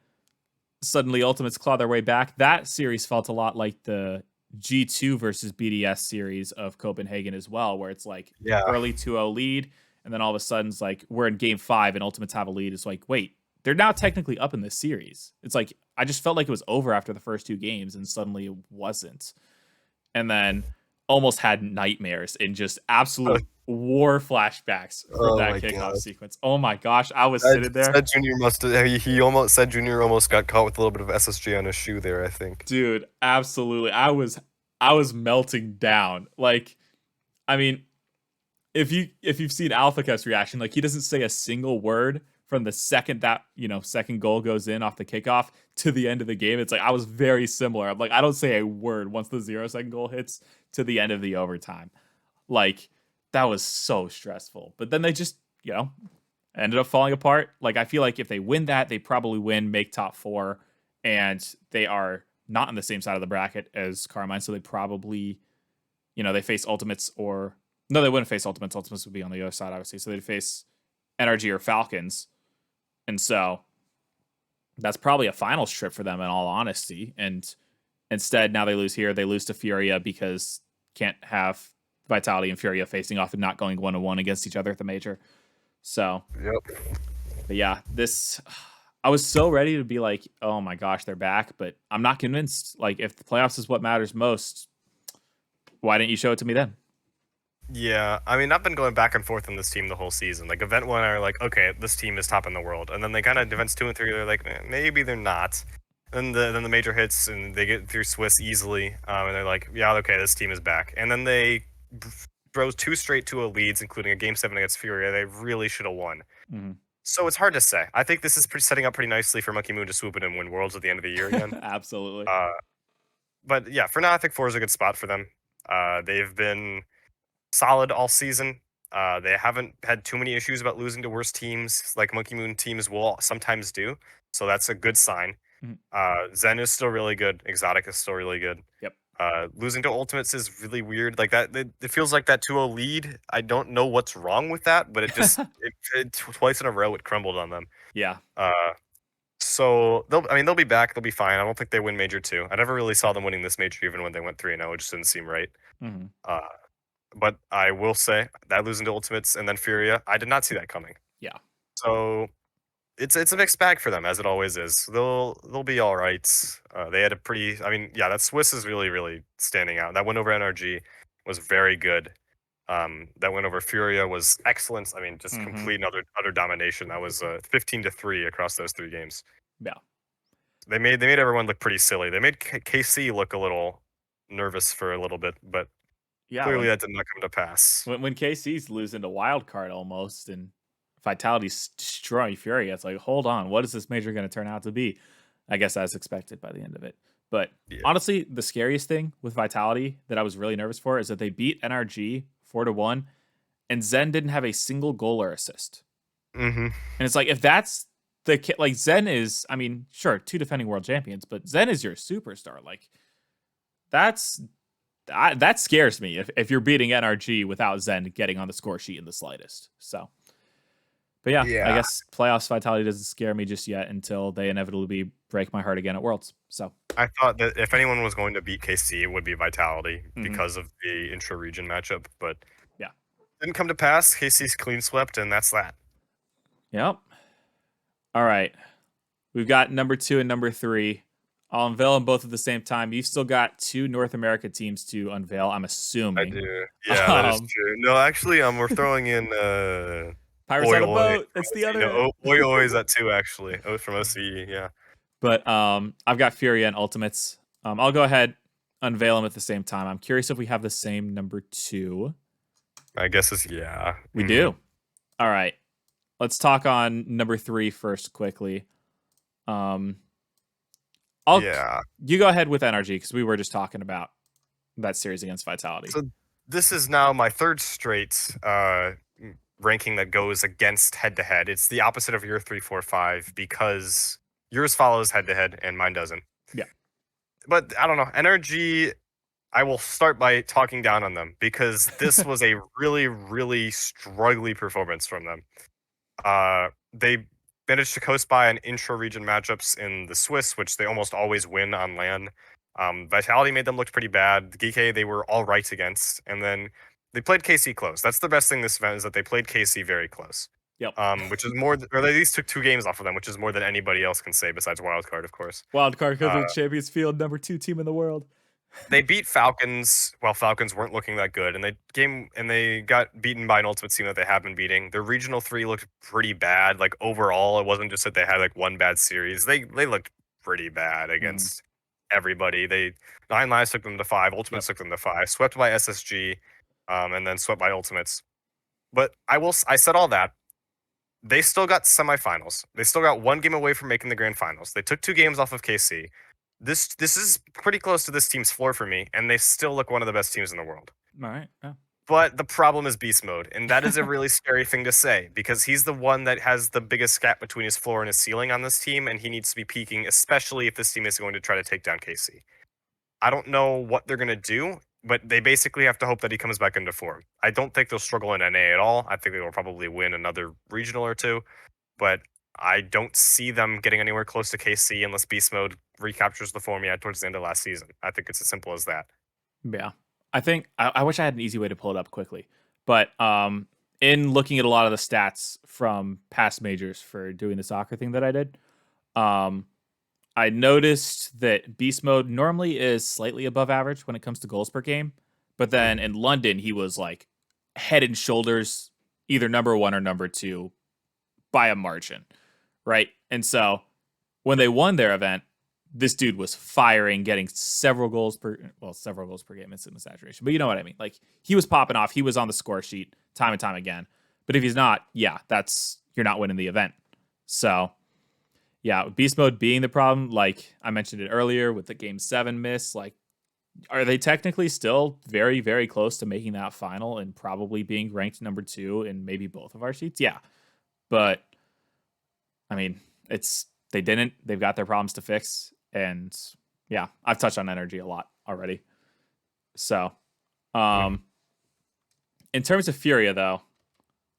A: suddenly Ultimates claw their way back. That series felt a lot like the G2 versus BDS series of Copenhagen as well, where it's like
B: Yeah.
A: early 2-0 lead, and then all of a sudden it's like we're in game 5 and Ultimates have a lead. It's like, wait, they're now technically up in this series. It's like I just felt like it was over after the first 2 games, and suddenly it wasn't. And then almost had nightmares and just absolute war flashbacks from
B: Oh
A: that
B: my
A: kickoff
B: god.
A: sequence. Oh my gosh, I was sitting there.
B: Said Junior must have, he almost said Junior almost got caught with a little bit of SSG on his shoe there, I think.
A: Dude, absolutely. I was melting down. Like, I mean, if you've seen AlphaCut's reaction, like he doesn't say a single word from the second that second goal goes in off the kickoff to the end of the game. It's like I was very similar. I'm like I don't say a word once the 0-second goal hits to the end of the overtime. Like that was so stressful. But then they just ended up falling apart. Like I feel like if they win that, they probably win, make top 4, and they are not on the same side of the bracket as Carmine, so they probably they face Ultimates or no, they wouldn't face Ultimates. Ultimates would be on the other side, obviously. So they'd face NRG or Falcons, and so that's probably a finals trip for them in all honesty. And instead, now they lose here. They lose to Furia because can't have Vitality and Furia facing off and not going 1-1 against each other at the major. So,
B: Yep.
A: but yeah, this I was so ready to be like, oh my gosh, they're back, but I'm not convinced. Like, if the playoffs is what matters most, why didn't you show it to me then?
B: Yeah, I mean, I've been going back and forth on this team the whole season. Like, event one, are like, okay, this team is top in the world, and then they kind of events 2 and 3, they're like, maybe they're not. Then the major hits and they get through Swiss easily, and they're like, yeah, okay, this team is back. And then they throws 2 straight 2-0 leads, including a game 7 against Furia. They really should have won.
A: Mm-hmm.
B: So it's hard to say. I think this is setting up pretty nicely for Monkey Moon to swoop in and win Worlds at the end of the year again.
A: Absolutely.
B: But yeah, for now, I think 4 is a good spot for them. They've been solid all season. They haven't had too many issues about losing to worse teams like Monkey Moon teams will sometimes do. So that's a good sign. Zen is still really good. Exotic is still really good.
A: Yep.
B: Losing to Ultimates is really weird. Like that, it feels like that 2-0 lead. I don't know what's wrong with that, but it just twice in a row it crumbled on them.
A: Yeah.
B: So they'll be back. They'll be fine. I don't think they win Major 2. I never really saw them winning this Major even when they went 3-0. It just didn't seem right.
A: Mm-hmm.
B: But I will say that losing to Ultimates and then Furia, I did not see that coming.
A: Yeah.
B: So it's a mixed bag for them, as it always is. They'll be all right. They had a pretty. I mean, yeah, that Swiss is really standing out. That win over NRG was very good. That win over Furia was excellent. I mean, just complete and utter domination. That was 15-3 across those 3 games.
A: Yeah.
B: They made everyone look pretty silly. They made KC look a little nervous for a little bit, but
A: yeah,
B: clearly that did not come to pass.
A: When KC's losing to Wildcard almost and Vitality's destroying Furia, it's like, hold on, what is this major going to turn out to be? I guess as expected by the end of it. But honestly, the scariest thing with Vitality that I was really nervous for is that they beat NRG 4-1, and Zen didn't have a single goal or assist. And it's like, if that's the like Zen is, I mean, sure, 2 defending world champions, but Zen is your superstar. Like, that scares me if you're beating NRG without Zen getting on the score sheet in the slightest. So, but yeah, I guess playoffs Vitality doesn't scare me just yet until they inevitably break my heart again at Worlds. So
B: I thought that if anyone was going to beat KC, it would be Vitality because of the intra-region matchup, but
A: yeah,
B: didn't come to pass. KC's clean swept, and that's that.
A: Yep. All right, we've got number 2 and number 3. I'll unveil them both at the same time. You've still got 2 North America teams to unveil, I'm assuming.
B: I do. Yeah, that is true. No, actually, we're throwing in
A: Pirates on a boat. That's the other.
B: No, Oi is at 2 actually. From OCE, yeah.
A: But I've got Furia and Ultimates. I'll go ahead, unveil them at the same time. I'm curious if we have the same number 2.
B: I guess it's yeah.
A: We do. All right. Let's talk on number 3 first quickly. You go ahead with NRG because we were just talking about that series against Vitality.
B: So this is now my 3rd straight ranking that goes against head-to-head. It's the opposite of your 3, 4, 5 because yours follows head-to-head and mine doesn't.
A: Yeah.
B: But I don't know. NRG, I will start by talking down on them because this was a really struggling performance from them. They managed to coast by an intra-region matchups in the Swiss, which they almost always win on LAN. Vitality made them look pretty bad. The GK they were all right against, and then they played KC close. That's the best thing this event is that they played KC very close.
A: Yep.
B: Which is more, or they at least took 2 games off of them, which is more than anybody else can say besides Wildcard, of course.
A: Wildcard because of Champions Field, number 2 team in the world.
B: They beat Falcons while Falcons weren't looking that good, and they got beaten by an Ultimate team that they have been beating. Their regional 3 looked pretty bad. Like overall, it wasn't just that they had like one bad series. They looked pretty bad against everybody. 9 Lives took them to 5, Ultimates took them to 5, swept by SSG, and then swept by Ultimates. But I said all that. They still got semifinals. They still got 1 game away from making the grand finals. They took 2 games off of KC. This is pretty close to this team's floor for me, and they still look one of the best teams in the world.
A: All right. Yeah.
B: But the problem is beast mode, and that is a really scary thing to say because he's the one that has the biggest gap between his floor and his ceiling on this team, and he needs to be peaking, especially if this team is going to try to take down KC. I don't know what they're going to do. but they basically have to hope that he comes back into form. I don't think they'll struggle in NA at all. I think they will probably win another regional or two, but I don't see them getting anywhere close to KC unless Beast Mode recaptures the form he had towards the end of last season. I think it's as simple as that.
A: Yeah. I think I wish I had an easy way to pull it up quickly. But in looking at a lot of the stats from past majors for doing the soccer thing that I did, um, I noticed that Beast Mode normally is slightly above average when it comes to goals per game. But then
B: Mhm.
A: in London, he was like head and shoulders either number one or number two by a margin, right? And so when they won their event, this dude was firing, getting several goals per game. It's an exaggeration, but you know what I mean. Like he was popping off. He was on the score sheet time and time again. But if he's not, yeah, that's you're not winning the event. So yeah, beast mode being the problem, like I mentioned it earlier with the game 7 miss, like are they technically still very, very close to making that final and probably being ranked number 2 in maybe both of our sheets? Yeah. But I mean, it's they didn't. They've got their problems to fix, and yeah, I've touched on energy a lot already. So,
B: Mhm.
A: um, in terms of Furia, though,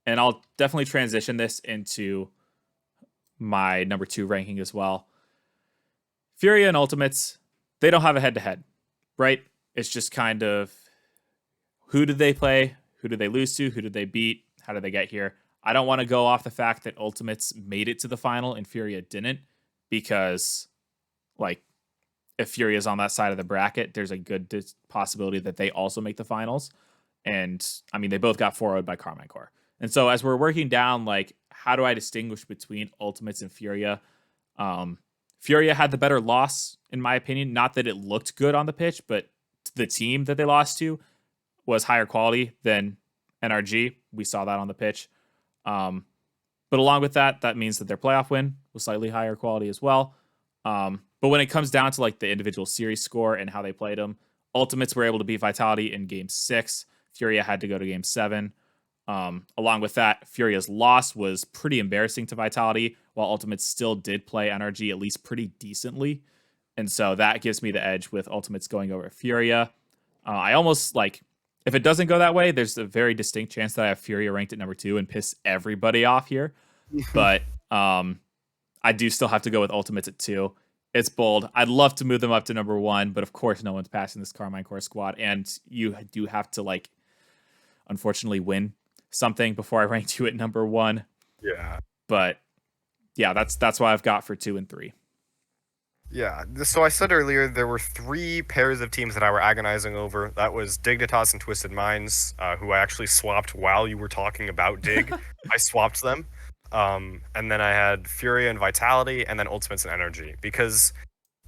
A: and I'll definitely transition this into my number 2 ranking as well. Furia and Ultimates, they don't have a head to head, right? It's just kind of who did they play? Who did they lose to? Who did they beat? How did they get here? I don't want to go off the fact that Ultimates made it to the final and Furia didn't, because like if Furia is on that side of the bracket, there's a good possibility that they also make the finals. And I mean, they both got 4-0'd by Carmine Core. And so as we're working down, like, how do I distinguish between Ultimates and Furia? Um, Furia had the better loss, in my opinion. Not that it looked good on the pitch, but the team that they lost to was higher quality than NRG. We saw that on the pitch. Um, but along with that, that means that their playoff win was slightly higher quality as well. But when it comes down to like the individual series score and how they played them, Ultimates were able to beat Vitality in game 6. Furia had to go to game 7. Along with that, Furia's loss was pretty embarrassing to Vitality, while Ultimates still did play NRG at least pretty decently. And so that gives me the edge with Ultimates going over Furia. I almost like, if it doesn't go that way, there's a very distinct chance that I have Furia ranked at number 2 and piss everybody off here. But I do still have to go with Ultimates at 2. It's bold. I'd love to move them up to number 1, but of course no one's passing this Carmine Core squad, and you do have to like unfortunately win something before I rank you at number 1.
B: Yeah.
A: But yeah, that's what I've got for 2 and 3.
B: Yeah. So I said earlier there were 3 pairs of teams that I were agonizing over. That was Dignitas and Twisted Minds, who I actually swapped while you were talking about Dig. I swapped them. And then I had Furia and Vitality, and then Ultimates and Energy, because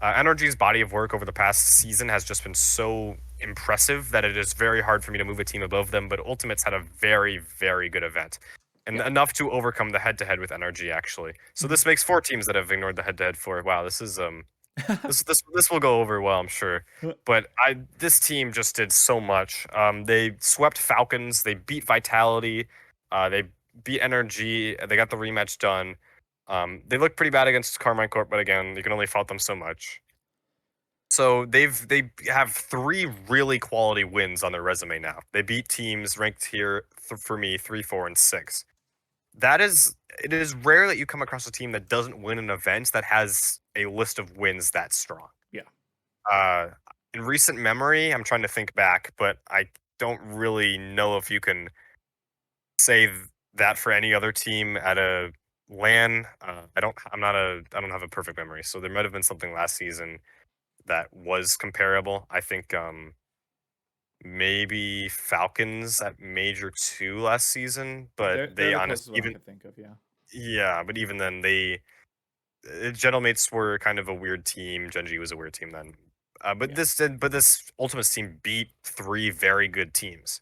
B: Energy's body of work over the past season has just been so impressive that it is very hard for me to move a team above them. But Ultimates had a very, very good event, and
A: Yeah.
B: enough to overcome the head-to-head with Energy actually. So this makes 4 teams that have ignored the head-to-head for. Wow, this is this will go over well, I'm sure. But this team just did so much. They swept Falcons. They beat Vitality. They beat Energy. They got the rematch done. They look pretty bad against Carmine Corp, but again, you can only fault them so much. So they have 3 really quality wins on their resume now. They beat teams ranked here for me 3, 4, and 6. It is rare that you come across a team that doesn't win an event that has a list of wins that strong.
A: Yeah.
B: Uh, in recent memory, I'm trying to think back, but I don't really know if you can say that for any other team at a LAN. I don't have a perfect memory, so there might have been something last season that was comparable. I think maybe Falcons at Major 2 last season, but
A: They're
B: they
A: the
B: honest
A: closest one I
B: even
A: could think of, yeah.
B: yeah, but even then they Gentlemates were kind of a weird team. Genji was a weird team then.
A: Yeah.
B: But this Ultimates team beat 3 very good teams.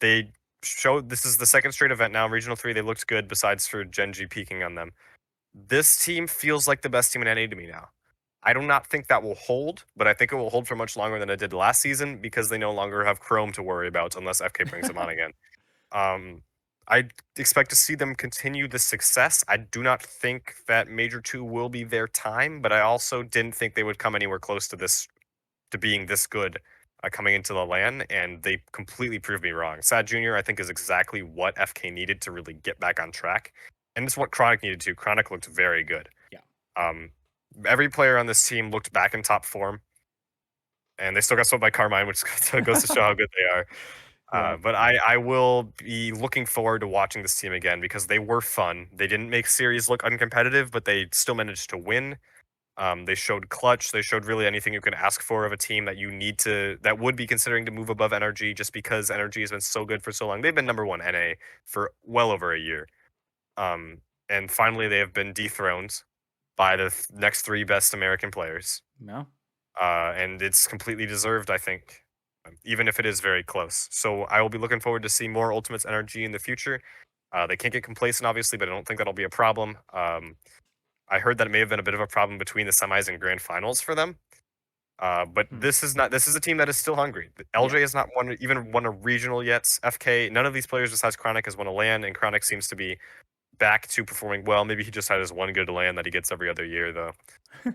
B: They showed this is the second straight event now. Regional 3, they looked good besides for Genji peaking on them. This team feels like the best team in NA to me now. I do not think that will hold, but I think it will hold for much longer than it did last season because they no longer have Chrome to worry about unless FK brings them on again. Um, I expect to see them continue the success. I do not think that Major 2 will be their time, but I also didn't think they would come anywhere close to this, to being this good coming into the LAN, and they completely proved me wrong. Sad Junior, I think, is exactly what FK needed to really get back on track, and it's what Chronic needed to. Chronic looked very good.
A: Yeah.
B: Um, every player on this team looked back in top form, and they still got swept by Carmine, which goes to show how good they are.
A: Yeah.
B: But I will be looking forward to watching this team again because they were fun. They didn't make series look uncompetitive, but they still managed to win. They showed clutch. They showed really anything you can ask for of a team that you need to, that would be considering to move above Energy just because Energy has been so good for so long. They've been number one NA for well over a year. Um, and finally, they have been dethroned by the next three best American players.
A: No.
B: And it's completely deserved, I think, even if it is very close. So I will be looking forward to see more Ultimates Energy in the future. They can't get complacent, obviously, but I don't think that'll be a problem. I heard that it may have been a bit of a problem between the semis and grand finals for them. But
A: Hmm.
B: this is not. This is a team that is still hungry.
A: Yeah.
B: LJ has not even won a regional yet. FK, none of these players besides Chronic has won a LAN, and Chronic seems to be back to performing well. Maybe he just had his one good LAN that he gets every other year, though.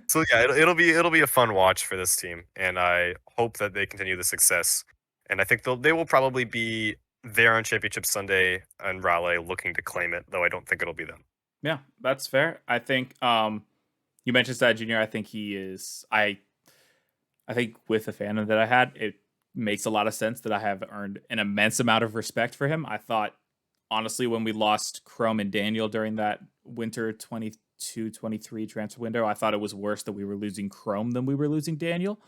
B: So yeah, it'll be a fun watch for this team, and I hope that they continue the success. And I think they will probably be there on Championship Sunday and Raleigh looking to claim it, though I don't think it'll be them.
A: Yeah, that's fair. I think you mentioned Sad Junior. I think he is I think with the fandom that I had, it makes a lot of sense that I have earned an immense amount of respect for him. I thought, honestly, when we lost Chrome and Daniel during that winter 22-23 transfer window, I thought it was worse that we were losing Chrome than we were losing Daniel.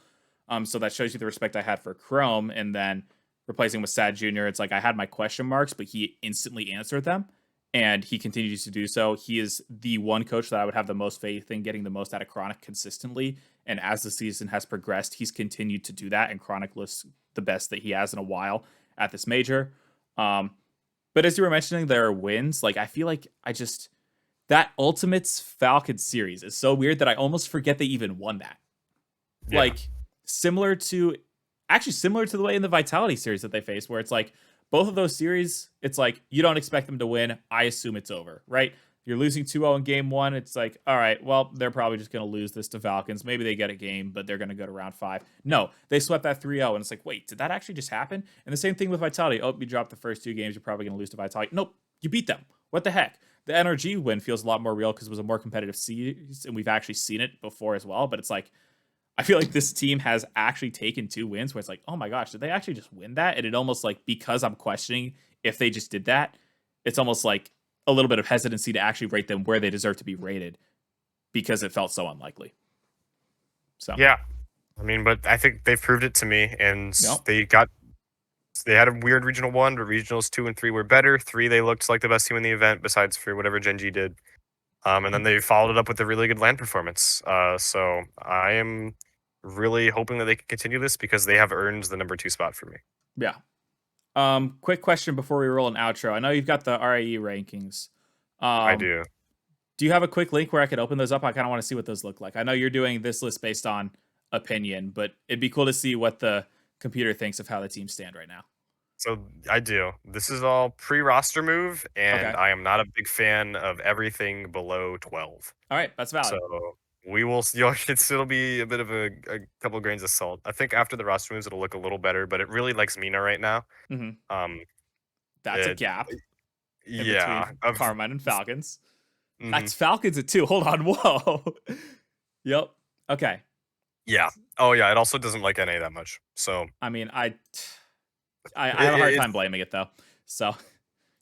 A: So that shows you the respect I had for Chrome. And then replacing with Sad Junior, it's like I had my question marks, but he instantly answered them. And he continues to do so. He is the one coach that I would have the most faith in getting the most out of Chronic consistently. And as the season has progressed, he's continued to do that. And Chronic looks the best that he has in a while at this major. But as you were mentioning, there are wins. Like, I feel like that Ultimates Falcons series is so weird that I almost forget they even won that.
B: Yeah.
A: Like, similar to the way in the Vitality series that they faced, where it's like both of those series, it's like you don't expect them to win. I assume it's over, right? You're losing 2-0 in game one. It's like, all right, well, they're probably just going to lose this to Falcons. Maybe they get a game, but they're going to go to round 5. No, they swept that 3-0, and it's like, wait, did that actually just happen? And the same thing with Vitality. Oh, you dropped the first 2 games. You're probably going to lose to Vitality. Nope, you beat them. What the heck? The NRG win feels a lot more real because it was a more competitive series, and we've actually seen it before as well. But it's like, I feel like this team has actually taken 2 wins where it's like, oh my gosh, did they actually just win that? And it almost like, because I'm questioning if they just did that, it's almost like a little bit of hesitancy to actually rate them where they deserve to be rated because it felt so unlikely. So
B: Yeah, I mean, but I think they've proved it to me, and
A: yep.
B: they had a weird regional 1, but regionals 2 and 3 were better. 3, they looked like the best team in the event, besides for whatever Genji did. And then they followed it up with a really good land performance. So I am really hoping that they can continue this because they have earned the number 2 spot for me.
A: Yeah. Quick question before we roll an outro. I know you've got the RAE rankings.
B: I do.
A: Do you have a quick link where I could open those up? I kind of want to see what those look like. I know you're doing this list based on opinion, but it'd be cool to see what the computer thinks of how the teams stand right now.
B: So I do. This is all pre-roster move, and
A: Okay.
B: I am not a big fan of everything below 12.
A: All right, that's valid.
B: So we will see. It'll be a bit of a couple grains of salt. I think after the roster moves, it'll look a little better, but it really likes Mina right now.
A: Mm-hmm.
B: Um,
A: That's a
B: it,
A: gap in between
B: yeah.
A: Carmine and Falcons.
B: Mhm.
A: That's Falcons at 2. Hold on. Whoa. Yep. Okay.
B: Yeah. Oh yeah. It also doesn't like NA that much. So
A: I mean, I have a hard
B: it's
A: time blaming it though. So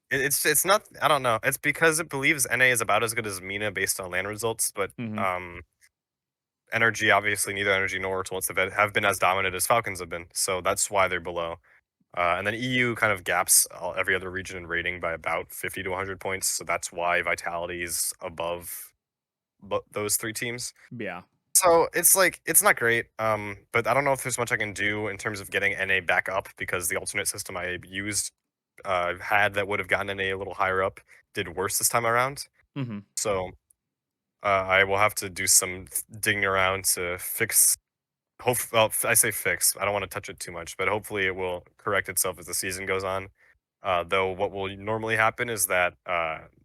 B: it's not. I don't know. It's because it believes NA is about as good as Mina based on land results, but
A: mhm.
B: Energy, obviously, neither Energy nor Ultimates have been as dominant as Falcons have been. So that's why they're below. And then EU kind of gaps every other region in rating by about 50 to 100 points. So that's why Vitality is above those 3 teams.
A: Yeah.
B: So it's like it's not great. But I don't know if there's much I can do in terms of getting NA back up because the alternate system I used had that would have gotten NA a little higher up did worse this time around.
A: Mhm.
B: So I will have to do some digging around to fix. Well, I say fix. I don't want to touch it too much, but hopefully it will correct itself as the season goes on. Though what will normally happen is that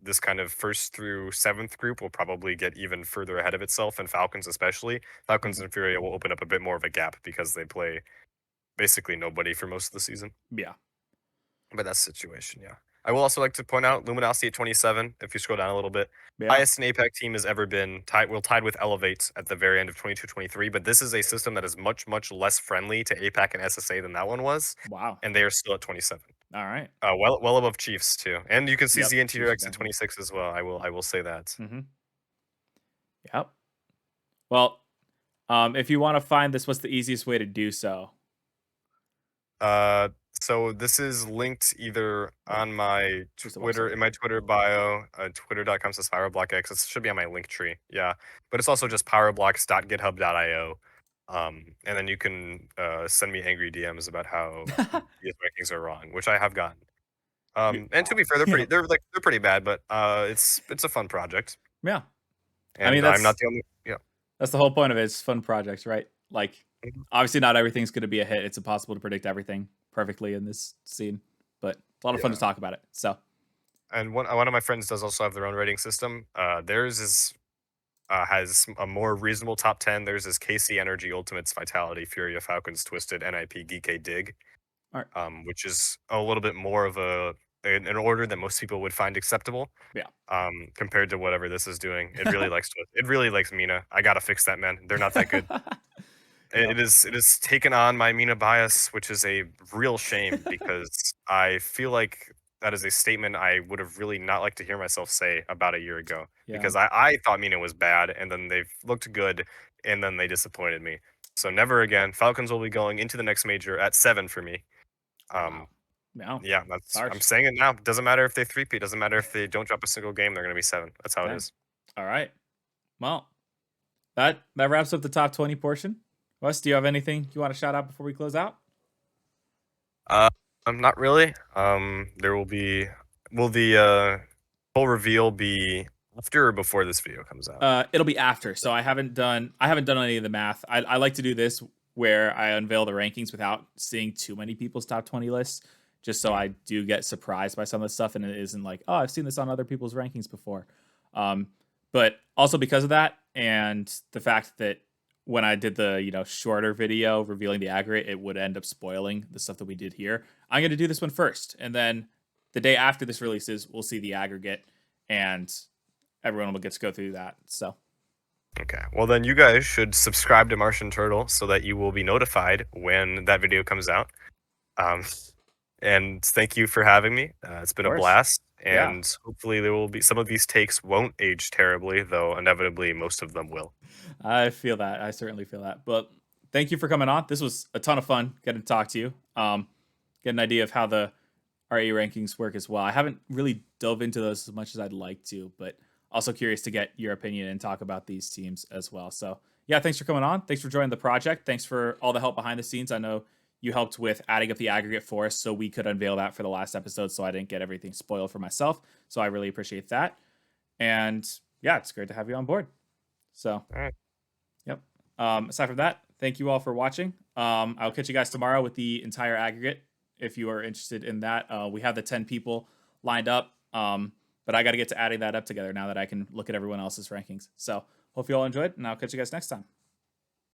B: this kind of 1st through 7th group will probably get even further ahead of itself, and Falcons especially. Falcons
A: Mhm.
B: and Furia will open up a bit more of a gap because they play basically nobody for most of the season.
A: Yeah.
B: But that's the situation, yeah. I will also like to point out Luminosity at 27, if you scroll down a little bit.
A: Yeah.
B: Highest an APAC team has ever been tied with Elevate at the very end of 22-23, but this is a system that is much, much less friendly to APAC and SSA than that one was,
A: Wow.
B: and they are still at 27.
A: All right.
B: Well above Chiefs too. And you can see
A: Yep,
B: ZNTRX
A: Chiefs are
B: at
A: definitely.
B: 26 as well. I will say that.
A: Mm-hmm. Yep. Well, if you want to find this, what's the easiest way to do so?
B: So this is linked either
A: Like,
B: on my
A: just the
B: Twitter,
A: website.
B: in my Twitter bio, twitter.com/PyroBlockX. It should be on my link tree. Yeah. But it's also just pyroblocks.github.io. And then you can send me angry DMs about how these rankings are wrong, which I have gotten. And to be fair,
A: Yeah.
B: they're pretty bad, but it's a fun project.
A: Yeah.
B: And
A: I mean,
B: I'm not the only. Yeah.
A: that's the whole point of it. It's fun projects, right? Like,
B: Mhm.
A: obviously, not everything's going to be a hit. It's impossible to predict everything perfectly in this scene, but a lot of fun to talk about it. So,
B: And one of my friends does also have their own rating system. Theirs is has a more reasonable top 10. Theirs is KC Energy, Ultimates, Vitality, Furia, Falcons, Twisted, NIP, GK, Dig,
A: all right.
B: which is a little bit more of an order that most people would find acceptable.
A: Yeah.
B: Compared to whatever this is doing. It really likes Twist. It really likes Mina. I gotta fix that, man. They're not that good.
A: Yeah.
B: It is taken on my Mina bias, which is a real shame because I feel like that is a statement I would have really not liked to hear myself say about a year ago.
A: Yeah.
B: Because I thought Mina was bad, and then they've looked good, and then they disappointed me. So never again. Falcons will be going into the next major at 7 for me.
A: Wow. No.
B: Yeah, I'm saying it now. Doesn't matter if they three-peat. Doesn't matter if they don't drop a single game. They're gonna be 7. That's how it
A: Dang.
B: is.
A: All right. Well, that wraps up the top 20 portion. Wes, do you have anything you want to shout out before we close out?
B: Not really. There will be. Will the full reveal be after or before this video comes out?
A: It'll be after. So I haven't done any of the math. I like to do this where I unveil the rankings without seeing too many people's top 20 lists, just so I do get surprised by some of the stuff and it isn't like, oh, I've seen this on other people's rankings before. But also because of that and the fact that when I did the shorter video revealing the aggregate, it would end up spoiling the stuff that we did here. I'm going to do this one first, and then the day after this releases, we'll see the aggregate, and everyone will get to go through that. So,
B: Okay. Well, then you guys should subscribe to Martian Turtle so that you will be notified when that video comes out. And thank you for having me. It's been a blast, and hopefully there will be some of these takes won't age terribly, though inevitably most of them will.
A: I feel that. I certainly feel that. But thank you for coming on. This was a ton of fun getting to talk to you. Get an idea of how the RE rankings work as well. I haven't really dove into those as much as I'd like to, but also curious to get your opinion and talk about these teams as well. So yeah, thanks for coming on. Thanks for joining the project. Thanks for all the help behind the scenes. I know you helped with adding up the aggregate for us so we could unveil that for the last episode so I didn't get everything spoiled for myself. So I really appreciate that. And yeah, it's great to have you on board. So,
B: all right.
A: Yep. Aside from that, thank you all for watching. I'll catch you guys tomorrow with the entire aggregate if you are interested in that. We have the 10 people lined up, but I got to get to adding that up together now that I can look at everyone else's rankings. So hope you all enjoyed, and I'll catch you guys next time.